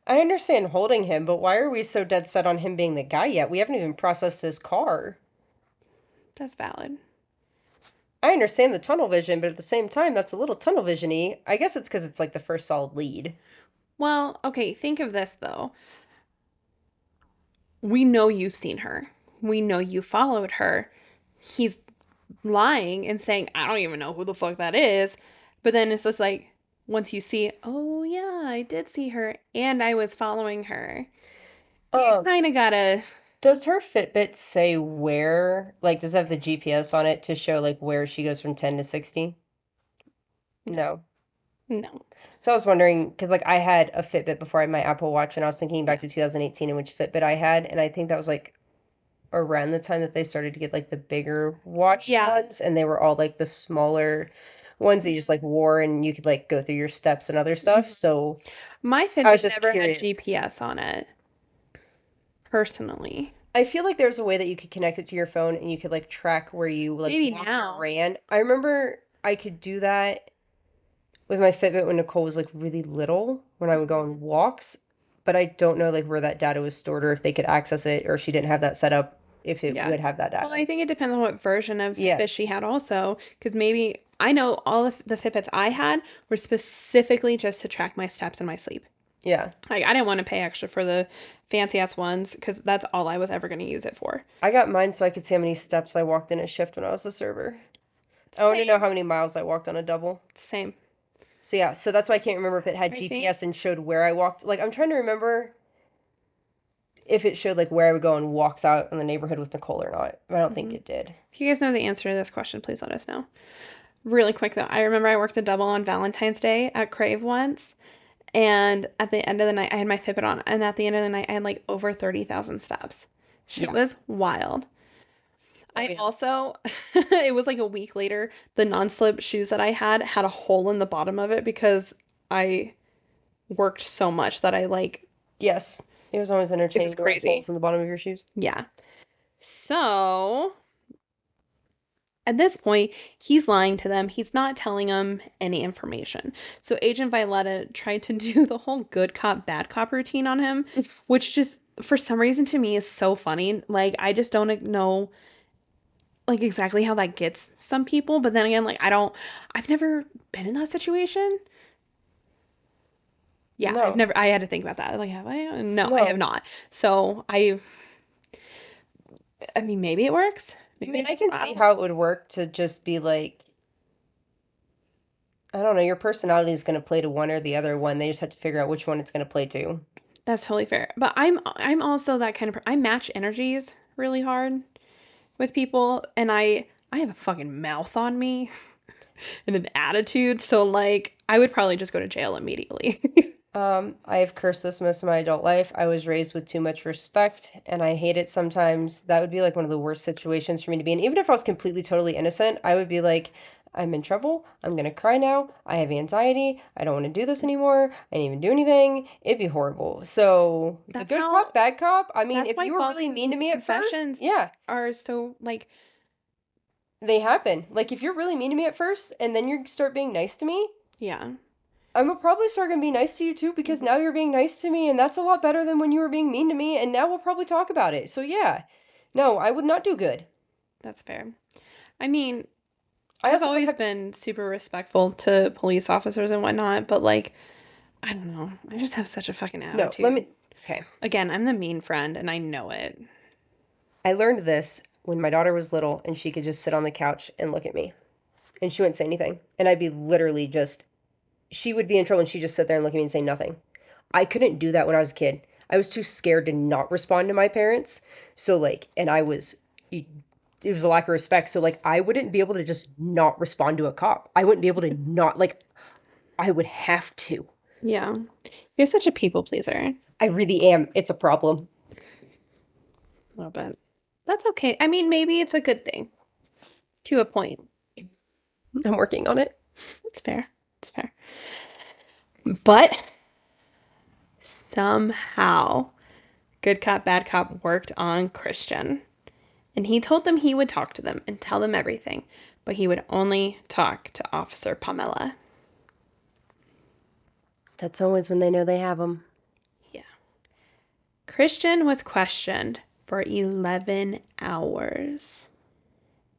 I understand holding him, but why are we so dead set on him being the guy yet? We haven't even processed his car. That's valid. I understand the tunnel vision, but at the same time, that's a little tunnel vision-y. I guess it's because it's like the first solid lead. Well, okay, think of this though. We know you've seen her. We know you followed her. He's lying and saying, I don't even know who the fuck that is. But then it's just like, once you see, oh yeah, I did see her and I was following her. You kind of gotta. Does her Fitbit say where, like, does it have the GPS on it to show, like, where she goes from 10 to 60? No. No. So I was wondering, because, like, I had a Fitbit before I had my Apple Watch, and I was thinking back to 2018 and which Fitbit I had, and I think that was, like, around the time that they started to get, like, the bigger watch ones, and they were all, like, the smaller ones that you just, like, wore, and you could, like, go through your steps and other stuff, so My was Fitbit just never curious. had GPS on it. Personally. I feel like there's a way that you could connect it to your phone and you could like track where you like Maybe walked now. or ran. I remember I could do that with my Fitbit when Nicole was like really little when I would go on walks, but I don't know like where that data was stored or if they could access it or she didn't have that set up if it Yeah. would have that data. Well, I think it depends on what version of Yeah. Fitbit she had also. Because maybe, I know all of the Fitbits I had were specifically just to track my steps and my sleep. Yeah. Like, I didn't want to pay extra for the fancy ass ones because that's all I was ever going to use it for. I got mine so I could see how many steps I walked in a shift when I was a server. I want to know how many miles I walked on a double. Same. So yeah, so that's why I can't remember if it had I GPS and showed where I walked. Like I'm trying to remember if it showed like where I would go and walks out in the neighborhood with Nicole or not. I don't think it did. If you guys know the answer to this question, please let us know. Really quick though, I remember I worked a double on Valentine's Day at Crave once. And at the end of the night, I had my Fitbit on. And at the end of the night, I had like over 30,000 steps. Shit was wild. I also, it was like a week later, the non-slip shoes that I had a hole in the bottom of it because I worked so much that I like, Yes. It was always entertaining to have crazy. holes in the bottom of your shoes. yeah. So at this point, he's lying to them. He's not telling them any information. So Agent Violetta tried to do the whole good cop, bad cop routine on him, which just, for some reason to me, is so funny. Like, I just don't know, like, exactly how that gets some people. But then again, like, I've never been in that situation. Yeah, No. I had to think about that. Like, have I? No, I No. have not. So I mean, maybe it works. I Maybe mean, I it can doesn't. see how it would work to just be like, I don't know, your personality is going to play to one or the other one. They just have to figure out which one it's going to play to. That's totally fair. But I'm also that kind of I match energies really hard with people, and I have a fucking mouth on me and an attitude, so like I would probably just go to jail immediately. I've cursed this most of my adult life. I was raised with too much respect, and I hate it sometimes. That would be like one of the worst situations for me to be in. Even if I was completely, totally innocent, I would be like, I'm in trouble. I'm gonna cry now. I have anxiety. I don't want to do this anymore. I didn't even do anything. It'd be horrible. So, the That's good how- cop, bad cop, I mean, That's if why you were false really mean to me at first, confessions yeah, are so like they happen. Like, if you're really mean to me at first, and then you start being nice to me, yeah. I'm probably start gonna be nice to you too because now you're being nice to me, and that's a lot better than when you were being mean to me, and now we'll probably talk about it. So yeah, no, I would not do good. That's fair. I mean, I I've also don't always have, been super respectful to police officers and whatnot, but like I don't know. I just have such a fucking no, attitude. let me, okay. Again, I'm the mean friend and I know it. I learned this when my daughter was little and she could just sit on the couch and look at me and she wouldn't say anything. And I'd be literally just, she would be in trouble and she'd just sit there and look at me and say nothing. I couldn't do that when I was a kid. I was too scared to not respond to my parents. So like, and I was, it was a lack of respect. So like, I wouldn't be able to just not respond to a cop. I wouldn't be able to not, like, I would have to. Yeah. You're such a people pleaser. I really am. It's a problem. A little bit. That's okay. I mean, maybe it's a good thing. To a point. I'm working on it. It's fair. It's fair. But somehow, good cop, bad cop worked on Christian. And he told them he would talk to them and tell them everything, but he would only talk to Officer Pamela. That's always when they know they have them. Yeah. Christian was questioned for 11 hours.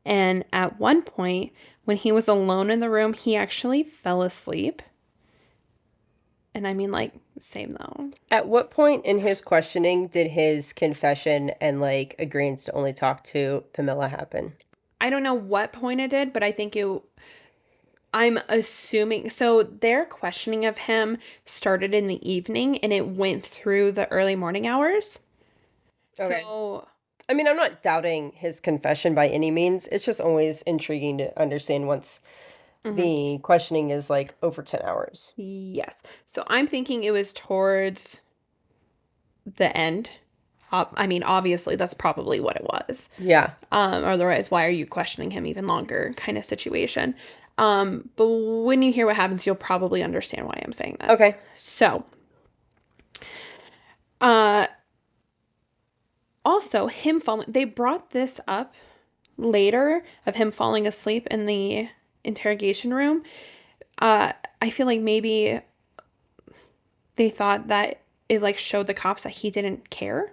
And at one point, when he was alone in the room, he actually fell asleep. And I mean, like, same though. At what point in his questioning did his confession and like agreeance to only talk to Pamela happen? I don't know what point it did, but I think I'm assuming, so their questioning of him started in the evening and it went through the early morning hours. Okay. So, I mean, I'm not doubting his confession by any means. It's just always intriguing to understand once the questioning is like over 10 hours. yes. So I'm thinking it was towards the end. I mean, obviously, that's probably what it was. Yeah. Otherwise, why are you questioning him even longer kind of situation. But when you hear what happens, you'll probably understand why I'm saying this. Okay. So, also him falling, they brought this up later of him falling asleep in the interrogation room. I feel like maybe they thought that it like showed the cops that he didn't care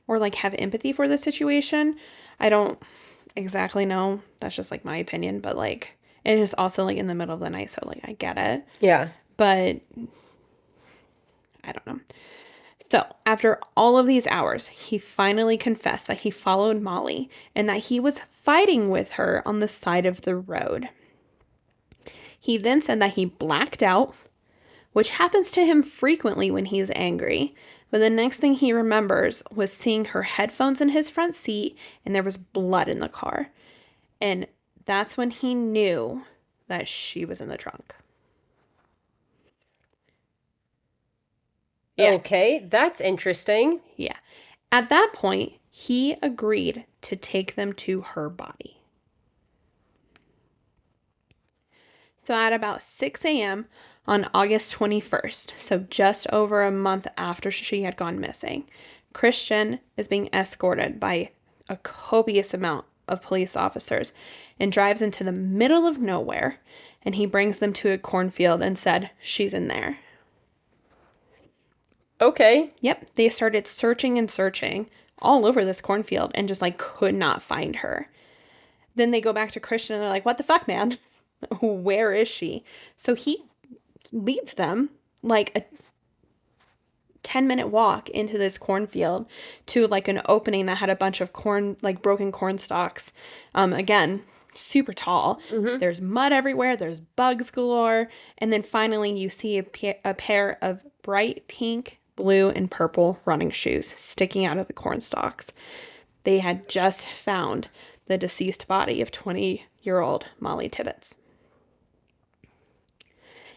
or like have empathy for the situation. I don't exactly know. That's just like my opinion, but like it is also like in the middle of the night, so like I get it. Yeah. But I don't know. So, after all of these hours, he finally confessed that he followed Mollie and that he was fighting with her on the side of the road. He then said that he blacked out, which happens to him frequently when he's angry. But the next thing he remembers was seeing her headphones in his front seat and there was blood in the car. And that's when he knew that she was in the trunk. Yeah. Okay, that's interesting. Yeah. At that point, he agreed to take them to her body. So at about 6 a.m. on August 21st, so just over a month after she had gone missing, Christian is being escorted by a copious amount of police officers and drives into the middle of nowhere, and he brings them to a cornfield and said, "She's in there." Okay. Yep, they started searching and searching all over this cornfield and just like could not find her. Then they go back to Christian and they're like, "What the fuck, man? Where is she?" So he leads them like a 10-minute walk into this cornfield to like an opening that had a bunch of corn, like broken corn stalks. Again, super tall. There's mud everywhere. There's bugs galore. And then finally you see a pair of bright pink, blue, and purple running shoes sticking out of the corn stalks. They had just found the deceased body of 20-year-old Mollie Tibbetts.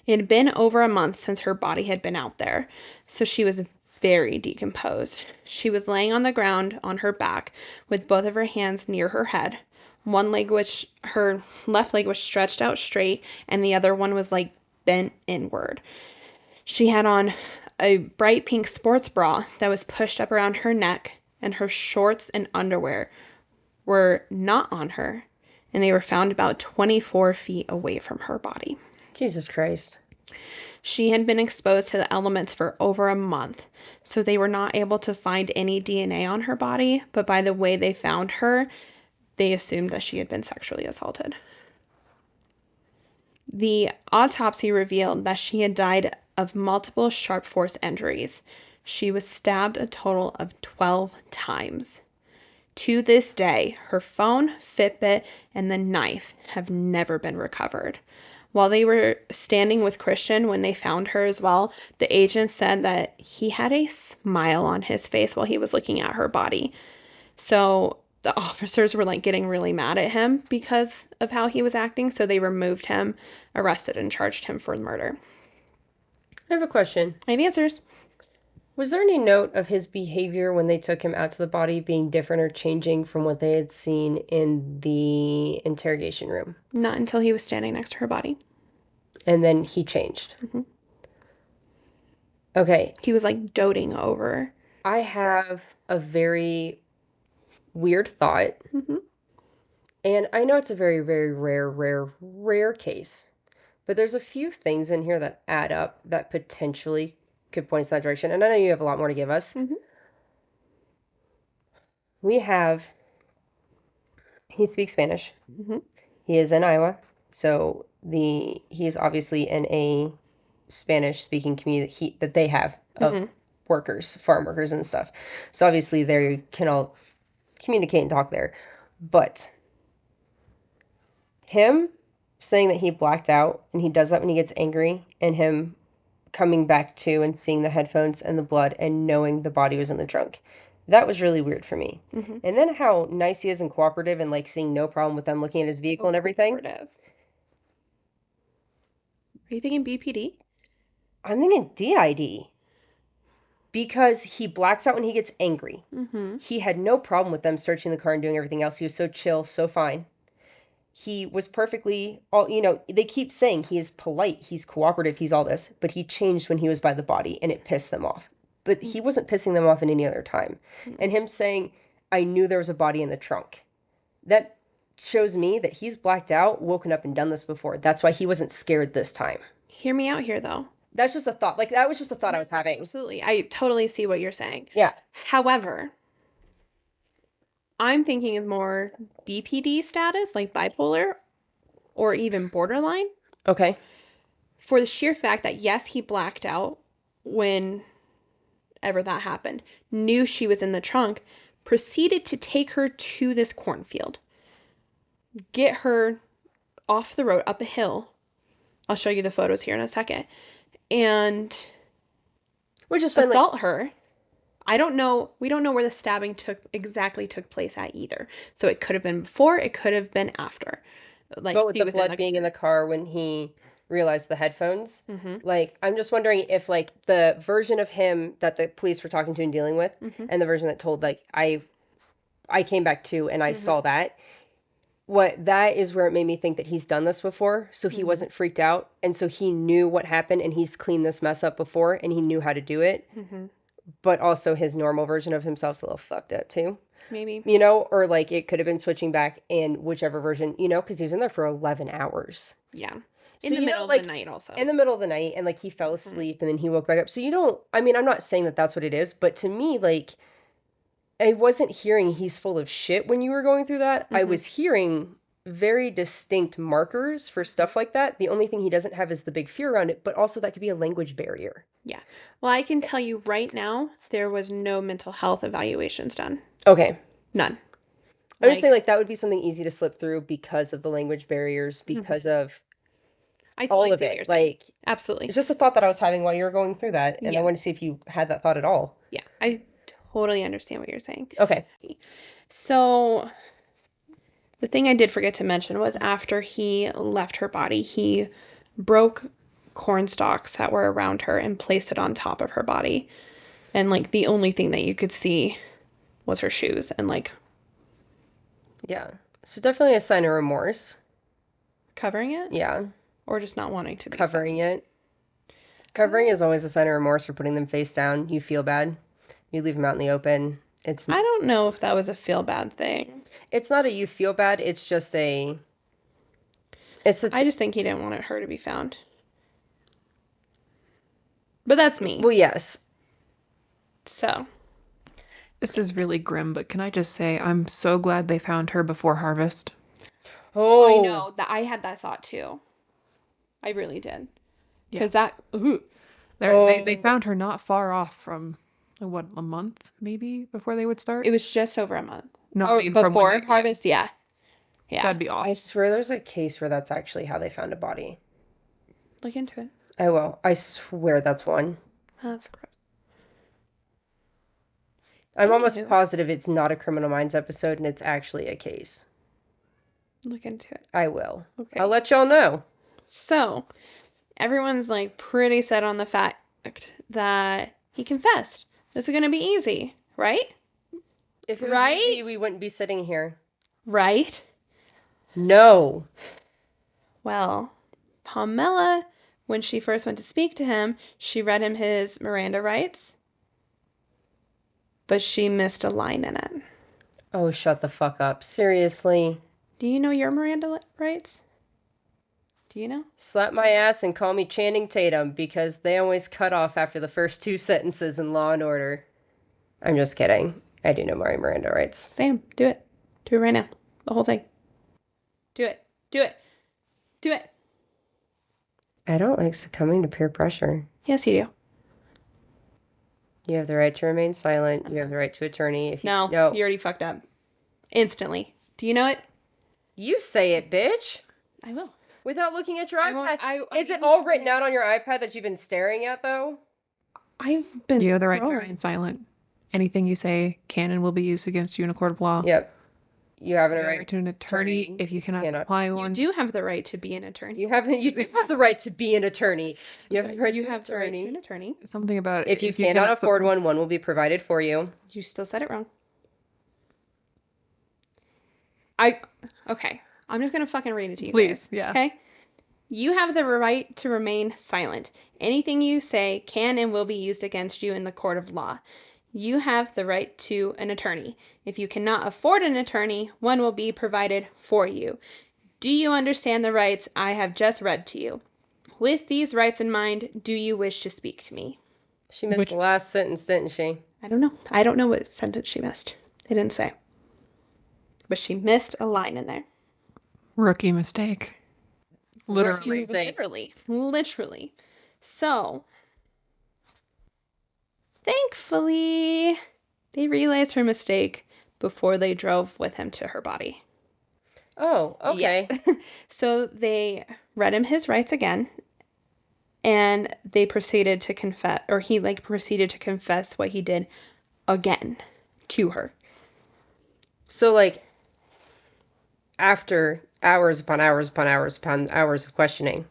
It had been over a month since her body had been out there, so she was very decomposed. She was laying on the ground on her back with both of her hands near her head. Her left leg was stretched out straight, and the other one was like bent inward. She had on a bright pink sports bra that was pushed up around her neck, and her shorts and underwear were not on her, and they were found about 24 feet away from her body. Jesus Christ. She had been exposed to the elements for over a month, so they were not able to find any DNA on her body, but by the way they found her, they assumed that she had been sexually assaulted. The autopsy revealed that she had died of multiple sharp force injuries. She was stabbed a total of 12 times. To this day, her phone, Fitbit, and the knife have never been recovered. While they were standing with Christian when they found her as well, the agent said that he had a smile on his face while he was looking at her body. So the officers were like getting really mad at him because of how he was acting. So they removed him, arrested, and charged him for murder. I have a question. I have answers. Was there any note of his behavior when they took him out to the body being different or changing from what they had seen in the interrogation room? Not until he was standing next to her body. And then he changed. Okay. He was like doting over. I have a very weird thought. And I know it's a very, very rare case. But there's a few things in here that add up that potentially could point us that direction. And I know you have a lot more to give us. We have, he speaks Spanish. He is in Iowa. So he is obviously in a Spanish-speaking community that they have of workers, farm workers and stuff. So obviously they can all communicate and talk there. But him saying that he blacked out, and he does that when he gets angry, and him coming back to and seeing the headphones and the blood and knowing the body was in the trunk. That was really weird for me. And then how nice he is and cooperative and like seeing no problem with them looking at his vehicle and everything. Are you thinking BPD? I'm thinking DID. Because he blacks out when he gets angry. He had no problem with them searching the car and doing everything else. He was so chill, so fine. He was perfectly, they keep saying he is polite, he's cooperative, he's all this, but he changed when he was by the body and it pissed them off. But he wasn't pissing them off in any other time. And him saying, "I knew there was a body in the trunk." That shows me that he's blacked out, woken up and done this before. That's why he wasn't scared this time. Hear me out here though. That's just a thought. Like, that was just a thought I was having. Absolutely. I totally see what you're saying. Yeah. However, I'm thinking of more BPD status, like bipolar, or even borderline. Okay. For the sheer fact that, yes, he blacked out whenever that happened, knew she was in the trunk, proceeded to take her to this cornfield, get her off the road, up a hill. I'll show you the photos here in a second. And Which is assault her. I don't know. We don't know where the stabbing took place at either. So it could have been before. It could have been after. Like, but with the blood being in the car when he realized the headphones, like, I'm just wondering if, like, the version of him that the police were talking to and dealing with, and the version that told, like, I I came back too, and I saw that. That is where it made me think that he's done this before, so he wasn't freaked out, and so he knew what happened, and he's cleaned this mess up before, and he knew how to do it. But also his normal version of himself's a little fucked up too. Maybe. You know, or like it could have been switching back in whichever version, you know, because he was in there for 11 hours. Yeah. So, In the you know, middle like, of the night also. In the middle of the night, and like he fell asleep and then he woke back up. So you don't, I mean, I'm not saying that that's what it is, but to me, like, I wasn't hearing he's full of shit when you were going through that. I was hearing very distinct markers for stuff like that. The only thing he doesn't have is the big fear around it, but also that could be a language barrier. Yeah. Well, I can tell you right now, there was no mental health evaluations done. Okay. None. I'm just saying, like, that would be something easy to slip through because of the language barriers, because of I all totally of see what it. you're saying. Like, Absolutely. it's just a thought that I was having while you were going through that, and I want to see if you had that thought at all. Yeah, I totally understand what you're saying. Okay. So, the thing I did forget to mention was after he left her body, he broke corn stalks that were around her and placed it on top of her body. And, like, the only thing that you could see was her shoes and, like... Yeah. So definitely a sign of remorse. Covering it? Yeah. Or just not wanting to be Covering it. Covering is always a sign of remorse for putting them face down. You feel bad. You leave them out in the open. It's... I don't know if that was a feel bad thing. It's not a you feel bad. It's just a... I just think he didn't want her to be found. But that's me. Well, yes. So. This is really grim, but can I just say I'm so glad they found her before harvest. Oh. I know. I had that thought too. I really did. Because that... Ooh. They found her not far off from, what, a month maybe before they would start? It was just over a month. No, or I mean, from before when harvest, yeah. Yeah. That'd be awful. I swear there's a case where that's actually how they found a body. Look into it. I will. I swear that's one. That's gross. I'm almost positive it's not a Criminal Minds episode and it's actually a case. Look into it. I will. Okay. I'll let y'all know. So, everyone's like pretty set on the fact that he confessed. This is going to be easy, right? If it was easy, we wouldn't be sitting here. Right? No. Well, Pamela, when she first went to speak to him, she read him his Miranda rights, but she missed a line in it. Oh, shut the fuck up. Seriously. Do you know your Miranda rights? Do you know? Slap my ass and call me Channing Tatum because they always cut off after the first two sentences in Law and Order. I'm just kidding. I do know my Miranda rights. Sam, do it. Do it right now. The whole thing. Do it. Do it. Do it. I don't like succumbing to peer pressure. Yes, you do. You have the right to remain silent. You have the right to attorney. If you No, you already fucked up. Instantly. Do you know it? You say it, bitch. I will. Without looking at your iPad. I Is it all written out on your iPad that you've been staring at, though? I've been... You have the right to remain silent. Anything you say can and will be used against you in a court of law. Yep. You have You a have the right right to an attorney if you cannot apply one. You do have the right to be an attorney. You have the right to be an attorney. You have the right to be an attorney. Something about if you cannot afford one will be provided for you. You still said it wrong. Okay. I'm just gonna fucking read it to you. Please, guys, yeah. Okay. You have the right to remain silent. Anything you say can and will be used against you in the court of law. You have the right to an attorney. If you cannot afford an attorney, one will be provided for you. Do you understand the rights I have just read to you? With these rights in mind, do you wish to speak to me? She missed the last sentence, didn't she? I don't know. I don't know what sentence she missed. They didn't say. But she missed a line in there. Rookie mistake. Literally. Literally. So, thankfully, they realized her mistake before they drove with him to her body. Oh, okay. Yes. So they read him his rights again, and they proceeded to confess, or he proceeded to confess what he did again to her. So after hours upon hours upon hours upon hours of questioning,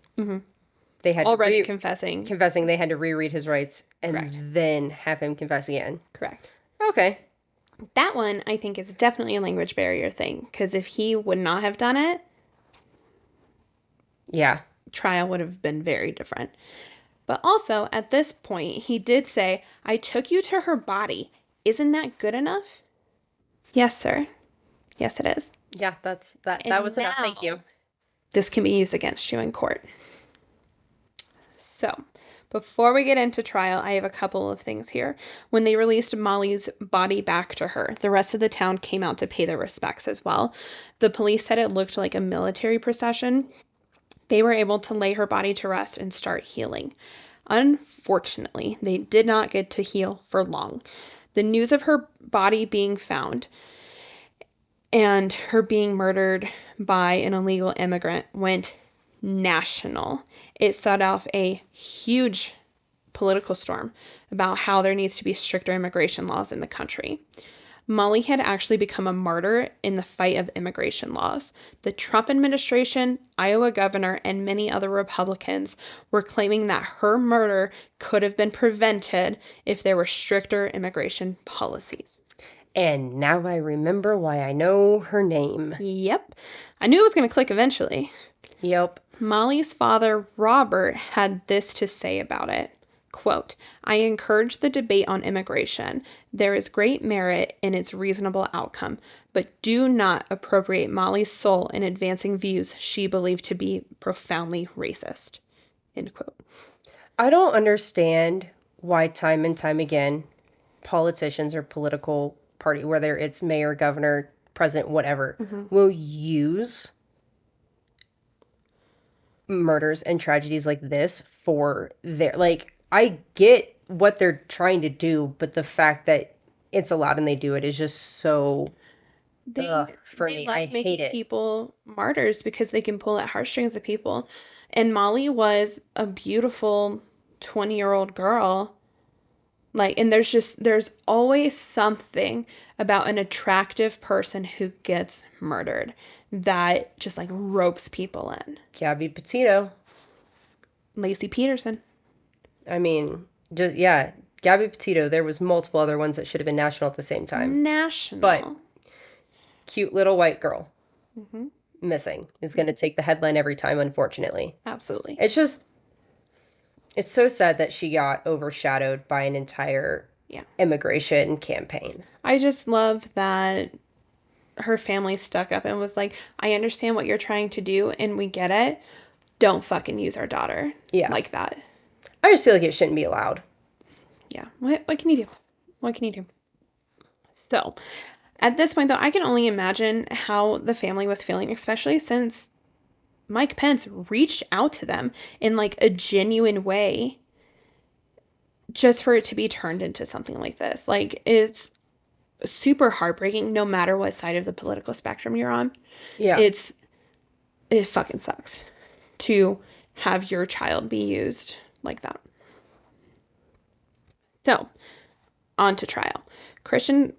they had already confessing, they had to reread his rights and then have him confess again. Correct. Okay. That one, I think, is definitely a language barrier thing, because if he would not have done it, Yeah. trial would have been very different. But also, at this point, he did say, I took you to her body. Isn't that good enough? Yes, sir. Yes, it is. Yeah, that And was enough. Thank now- you. This can be used against you in court. So, before we get into trial, I have a couple of things here. When they released Mollie's body back to her, the rest of the town came out to pay their respects as well. The police said it looked like a military procession. They were able to lay her body to rest and start healing. Unfortunately, they did not get to heal for long. The news of her body being found and her being murdered by an illegal immigrant went national. It set off a huge political storm about how there needs to be stricter immigration laws in the country. Mollie had actually become a martyr in the fight of immigration laws. The Trump administration, Iowa governor, and many other Republicans were claiming that her murder could have been prevented if there were stricter immigration policies. And now I remember why I know her name. Yep. I knew it was going to click eventually. Yep. Mollie's father, Robert, had this to say about it. Quote, I encourage the debate on immigration. There is great merit in its reasonable outcome, but do not appropriate Mollie's soul in advancing views she believed to be profoundly racist. End quote. I don't understand why time and time again politicians or political party, whether it's mayor, governor, president, whatever, will use murders and tragedies like this for their, like, I get what they're trying to do, but the fact that it's allowed and they do it is just so for me. I making hate it. people martyrs because they can pull at heartstrings of people. And Mollie was a beautiful 20-year-old girl. Like, and there's always something about an attractive person who gets murdered that just like ropes people in. Gabby Petito. Lacey Peterson. I mean, just, yeah, Gabby Petito. There was multiple other ones that should have been national at the same time. National. But cute little white girl missing is going to take the headline every time, unfortunately. Absolutely. It's just, it's so sad that she got overshadowed by an entire immigration campaign. I just love that her family stuck up and was like, I understand what you're trying to do and we get it. Don't fucking use our daughter like that. I just feel like it shouldn't be allowed. Yeah. What can you do? What can you do? So, at this point, though, I can only imagine how the family was feeling, especially since Mike Pence reached out to them in like a genuine way just for it to be turned into something like this. Like, it's super heartbreaking no matter what side of the political spectrum you're on. Yeah. It fucking sucks to have your child be used like that. So, on to trial. Christian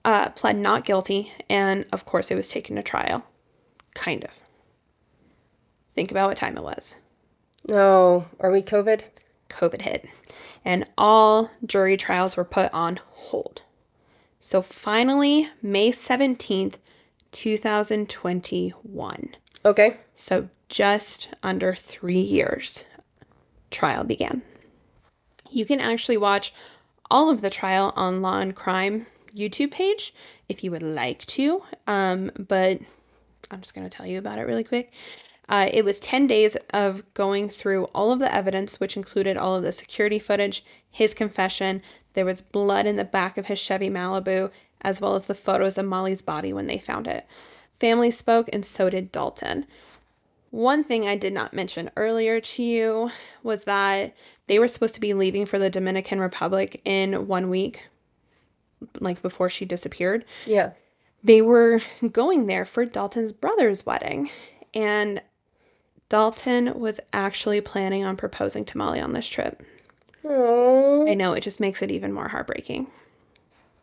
pled not guilty, and of course it was taken to trial. Kind of. Think about what time it was. Oh, are we COVID? COVID hit, and all jury trials were put on hold. So finally, May 17th, 2021. Okay. So just under 3 years, trial began. You can actually watch all of the trial on Law and Crime YouTube page if you would like to, but I'm just going to tell you about it really quick. It was 10 days of going through all of the evidence, which included all of the security footage, his confession. There was blood in the back of his Chevy Malibu, as well as the photos of Mollie's body when they found it. Family spoke, and so did Dalton. One thing I did not mention earlier to you was that they were supposed to be leaving for the Dominican Republic in 1 week, like before she disappeared. Yeah. They were going there for Dalton's brother's wedding, and Dalton was actually planning on proposing to Mollie on this trip. Oh, I know, it just makes it even more heartbreaking.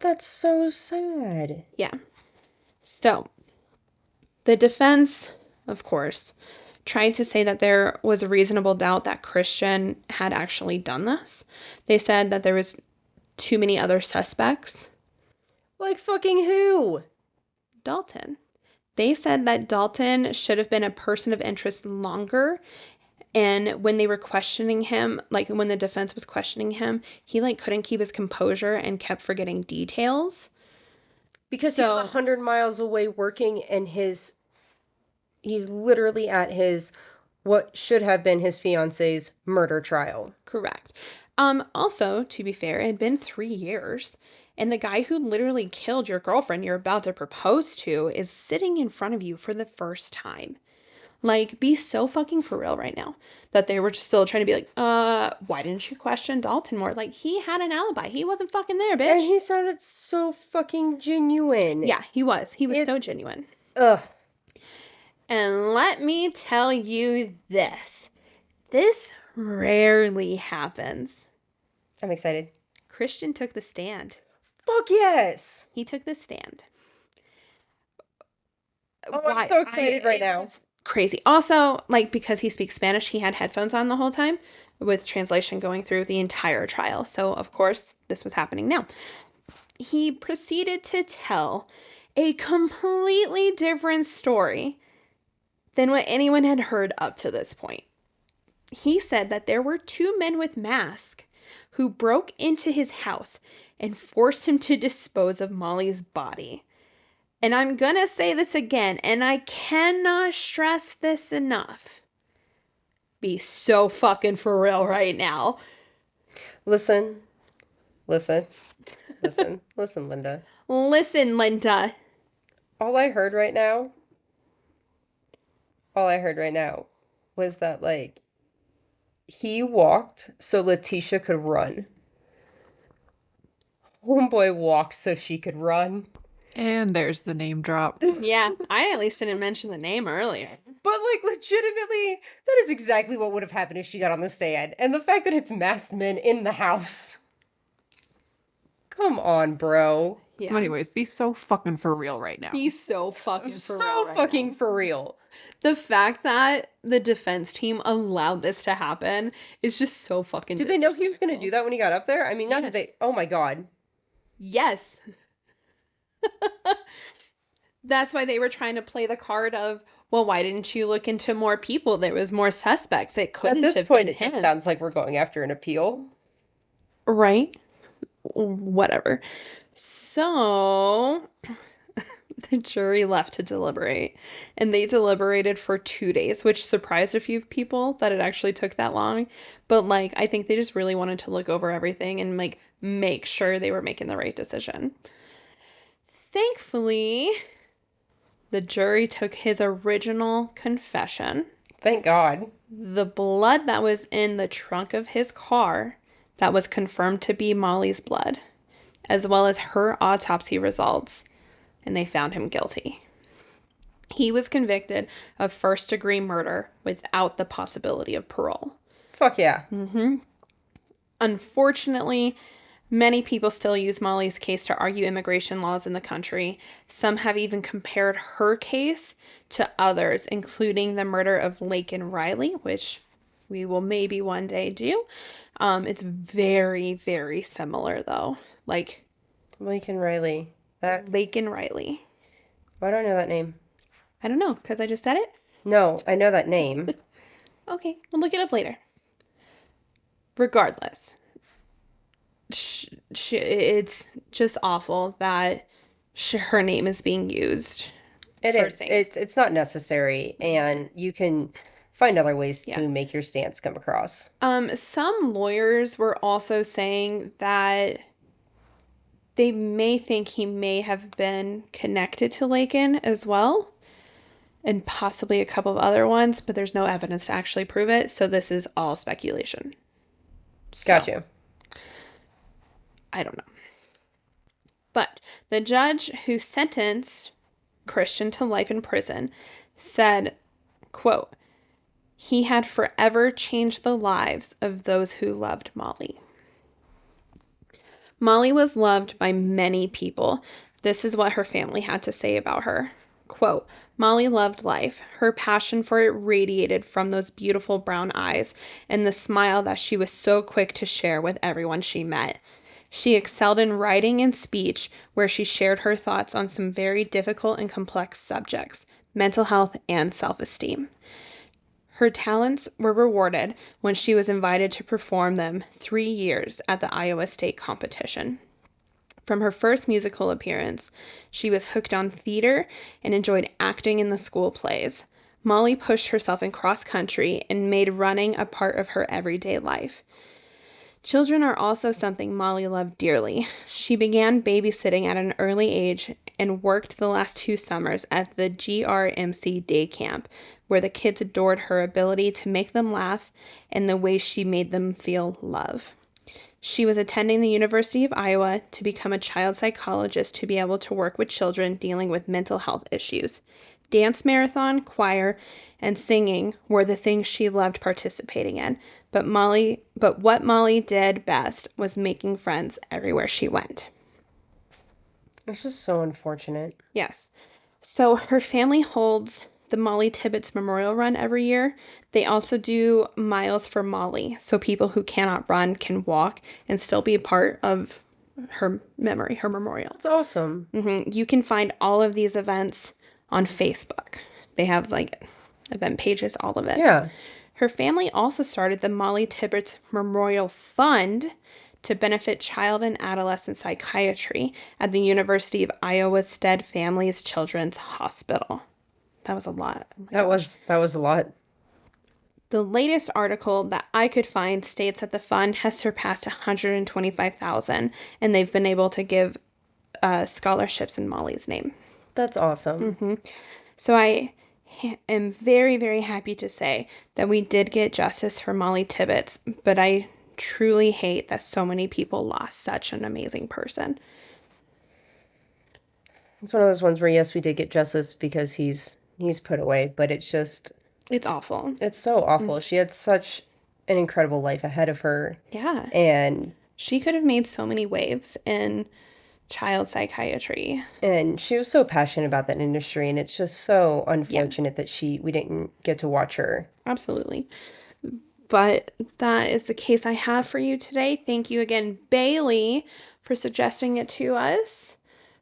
that's so sad. Yeah. So, the defense, of course, tried to say that there was a reasonable doubt that Christian had actually done this. They said that there was too many other suspects. Like fucking who? Dalton. They said that Dalton should have been a person of interest longer. And when they were questioning him, like when the defense was questioning him, he like couldn't keep his composure and kept forgetting details. Because he was So- 100 miles away working, and he's literally at his, what should have been his fiance's murder trial. Correct. Also, to be fair, it had been 3 years, and the guy who literally killed your girlfriend you're about to propose to is sitting in front of you for the first time. Like, be so fucking for real right now that they were just still trying to be like, why didn't you question Dalton more? Like, he had an alibi. He wasn't fucking there, bitch. And he sounded so fucking genuine. Yeah, he was. He was so genuine. Ugh. And let me tell you this. This rarely happens. I'm excited. Christian took the stand. Fuck yes. He took the stand. Oh, I'm so excited right now. Crazy. Also, like, because he speaks Spanish, he had headphones on the whole time with translation going through the entire trial. So, of course, this was happening now. He proceeded to tell a completely different story than what anyone had heard up to this point. He said that there were 2 men with masks who broke into his house and forced him to dispose of Mollie's body. And I'm gonna say this again, and I cannot stress this enough. Be so fucking for real right now. Listen, Linda. Listen, Linda. All I heard right now was that, like, he walked so Letitia could run. Homeboy walked so she could run. And there's the name drop. Yeah, I at least didn't mention the name earlier. But, like, legitimately, that is exactly what would have happened if she got on the stand. And the fact that it's masked men in the house. Come on, bro. Yeah. So anyways, be so fucking for real right now. Be so fucking for real right fucking now. for real. The fact that the defense team allowed this to happen is just so fucking Did they know he was going to do that when he got up there? I mean, not Yes. that they... Oh, my God. Yes. That's why they were trying to play the card of, well, why didn't you look into more people? There was more suspects. It couldn't At this have point, been it just him. sounds like we're going after an appeal. Right? Whatever. So the jury left to deliberate, and they deliberated for 2 days, which surprised a few people that it actually took that long. But, like, I think they just really wanted to look over everything and, like, make sure they were making the right decision. Thankfully, the jury took his original confession. Thank God. The blood that was in the trunk of his car that was confirmed to be Mollie's blood, as well as her autopsy results, and they found him guilty. He was convicted of first-degree murder without the possibility of parole. Fuck yeah. Unfortunately, many people still use Mollie's case to argue immigration laws in the country. Some have even compared her case to others, including the murder of Laken Riley, which we will maybe one day do. It's very, very similar, though. Like, Lincoln Riley. Laken Riley. Why do I know that name? I don't know, because I just said it? No, I know that name. Okay, we'll look it up later. Regardless, it's just awful that her name is being used. It for is. things. It's not necessary, and you can find other ways Yeah. to make your stance come across. Some lawyers were also saying that they may think he may have been connected to Laken as well, and possibly a couple of other ones, but there's no evidence to actually prove it, so this is all speculation. So, Gotcha. I don't know. But the judge who sentenced Christian to life in prison said, quote, "He had forever changed the lives of those who loved Mollie." Mollie was loved by many people. This is what her family had to say about her. Quote, "Mollie loved life. Her passion for it radiated from those beautiful brown eyes and the smile that she was so quick to share with everyone she met. She excelled in writing and speech, where she shared her thoughts on some very difficult and complex subjects, mental health and self-esteem. Her talents were rewarded when she was invited to perform them 3 years at the Iowa State competition. From her first musical appearance, she was hooked on theater and enjoyed acting in the school plays. Mollie pushed herself in cross country and made running a part of her everyday life. Children are also something Mollie loved dearly. She began babysitting at an early age and worked the last 2 summers at the GRMC day camp, where the kids adored her ability to make them laugh and the way she made them feel love. She was attending the University of Iowa to become a child psychologist to be able to work with children dealing with mental health issues. Dance marathon, choir, and singing were the things she loved participating in, but what Mollie did best was making friends everywhere she went. It's just so unfortunate. Yes. So her family holds the Mollie Tibbetts Memorial Run every year. They also do Miles for Mollie, so people who cannot run can walk and still be a part of her memory, her memorial. That's awesome. You can find all of these events on Facebook. They have like event pages, all of it. Yeah. Her family also started the Mollie Tibbetts Memorial Fund to benefit child and adolescent psychiatry at the University of Iowa Stead Families Children's Hospital. That was a lot. Oh my gosh. That was a lot. The latest article that I could find states that the fund has surpassed 125,000, and they've been able to give scholarships in Mollie's name. That's awesome. So I am very, very happy to say that we did get justice for Mollie Tibbetts, but I truly hate that so many people lost such an amazing person. It's one of those ones where, yes, we did get justice because he's put away, but it's awful. It's so awful. She had such an incredible life ahead of her. Yeah. And she could have made so many waves in child psychiatry. And she was so passionate about that industry, and it's just so unfortunate that we didn't get to watch her. Absolutely. But that is the case I have for you today. Thank you again, Bailey, for suggesting it to us.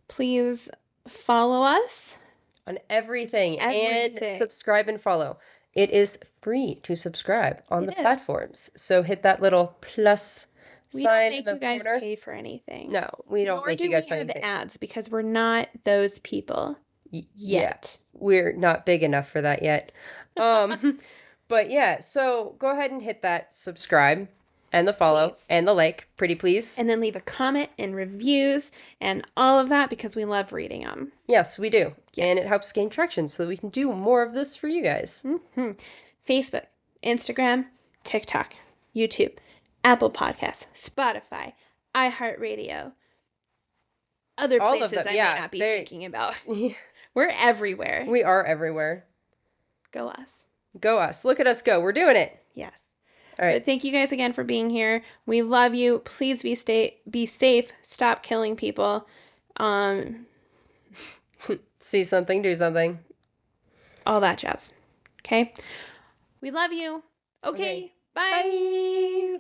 Please follow us on everything. And subscribe and follow. It is free to subscribe on the platforms. So hit that little plus we sign. We don't make you guys pay for anything. No, we don't make you guys pay anything. Nor do we have ads because we're not those people yet. Yeah, we're not big enough for that yet. But yeah, so go ahead and hit that subscribe and the follow and the like, pretty please. And then leave a comment and reviews and all of that because we love reading them. Yes, we do. Yes. And it helps gain traction so that we can do more of this for you guys. Facebook, Instagram, TikTok, YouTube, Apple Podcasts, Spotify, iHeartRadio, other places I may not be thinking about. We're everywhere. We are everywhere. Go us. Go us. Look at us go. We're doing it. Yes. All right. But thank you guys again for being here. We love you. Please be safe. Stop killing people. See something, do something. All that jazz. Okay? We love you. Okay. Bye.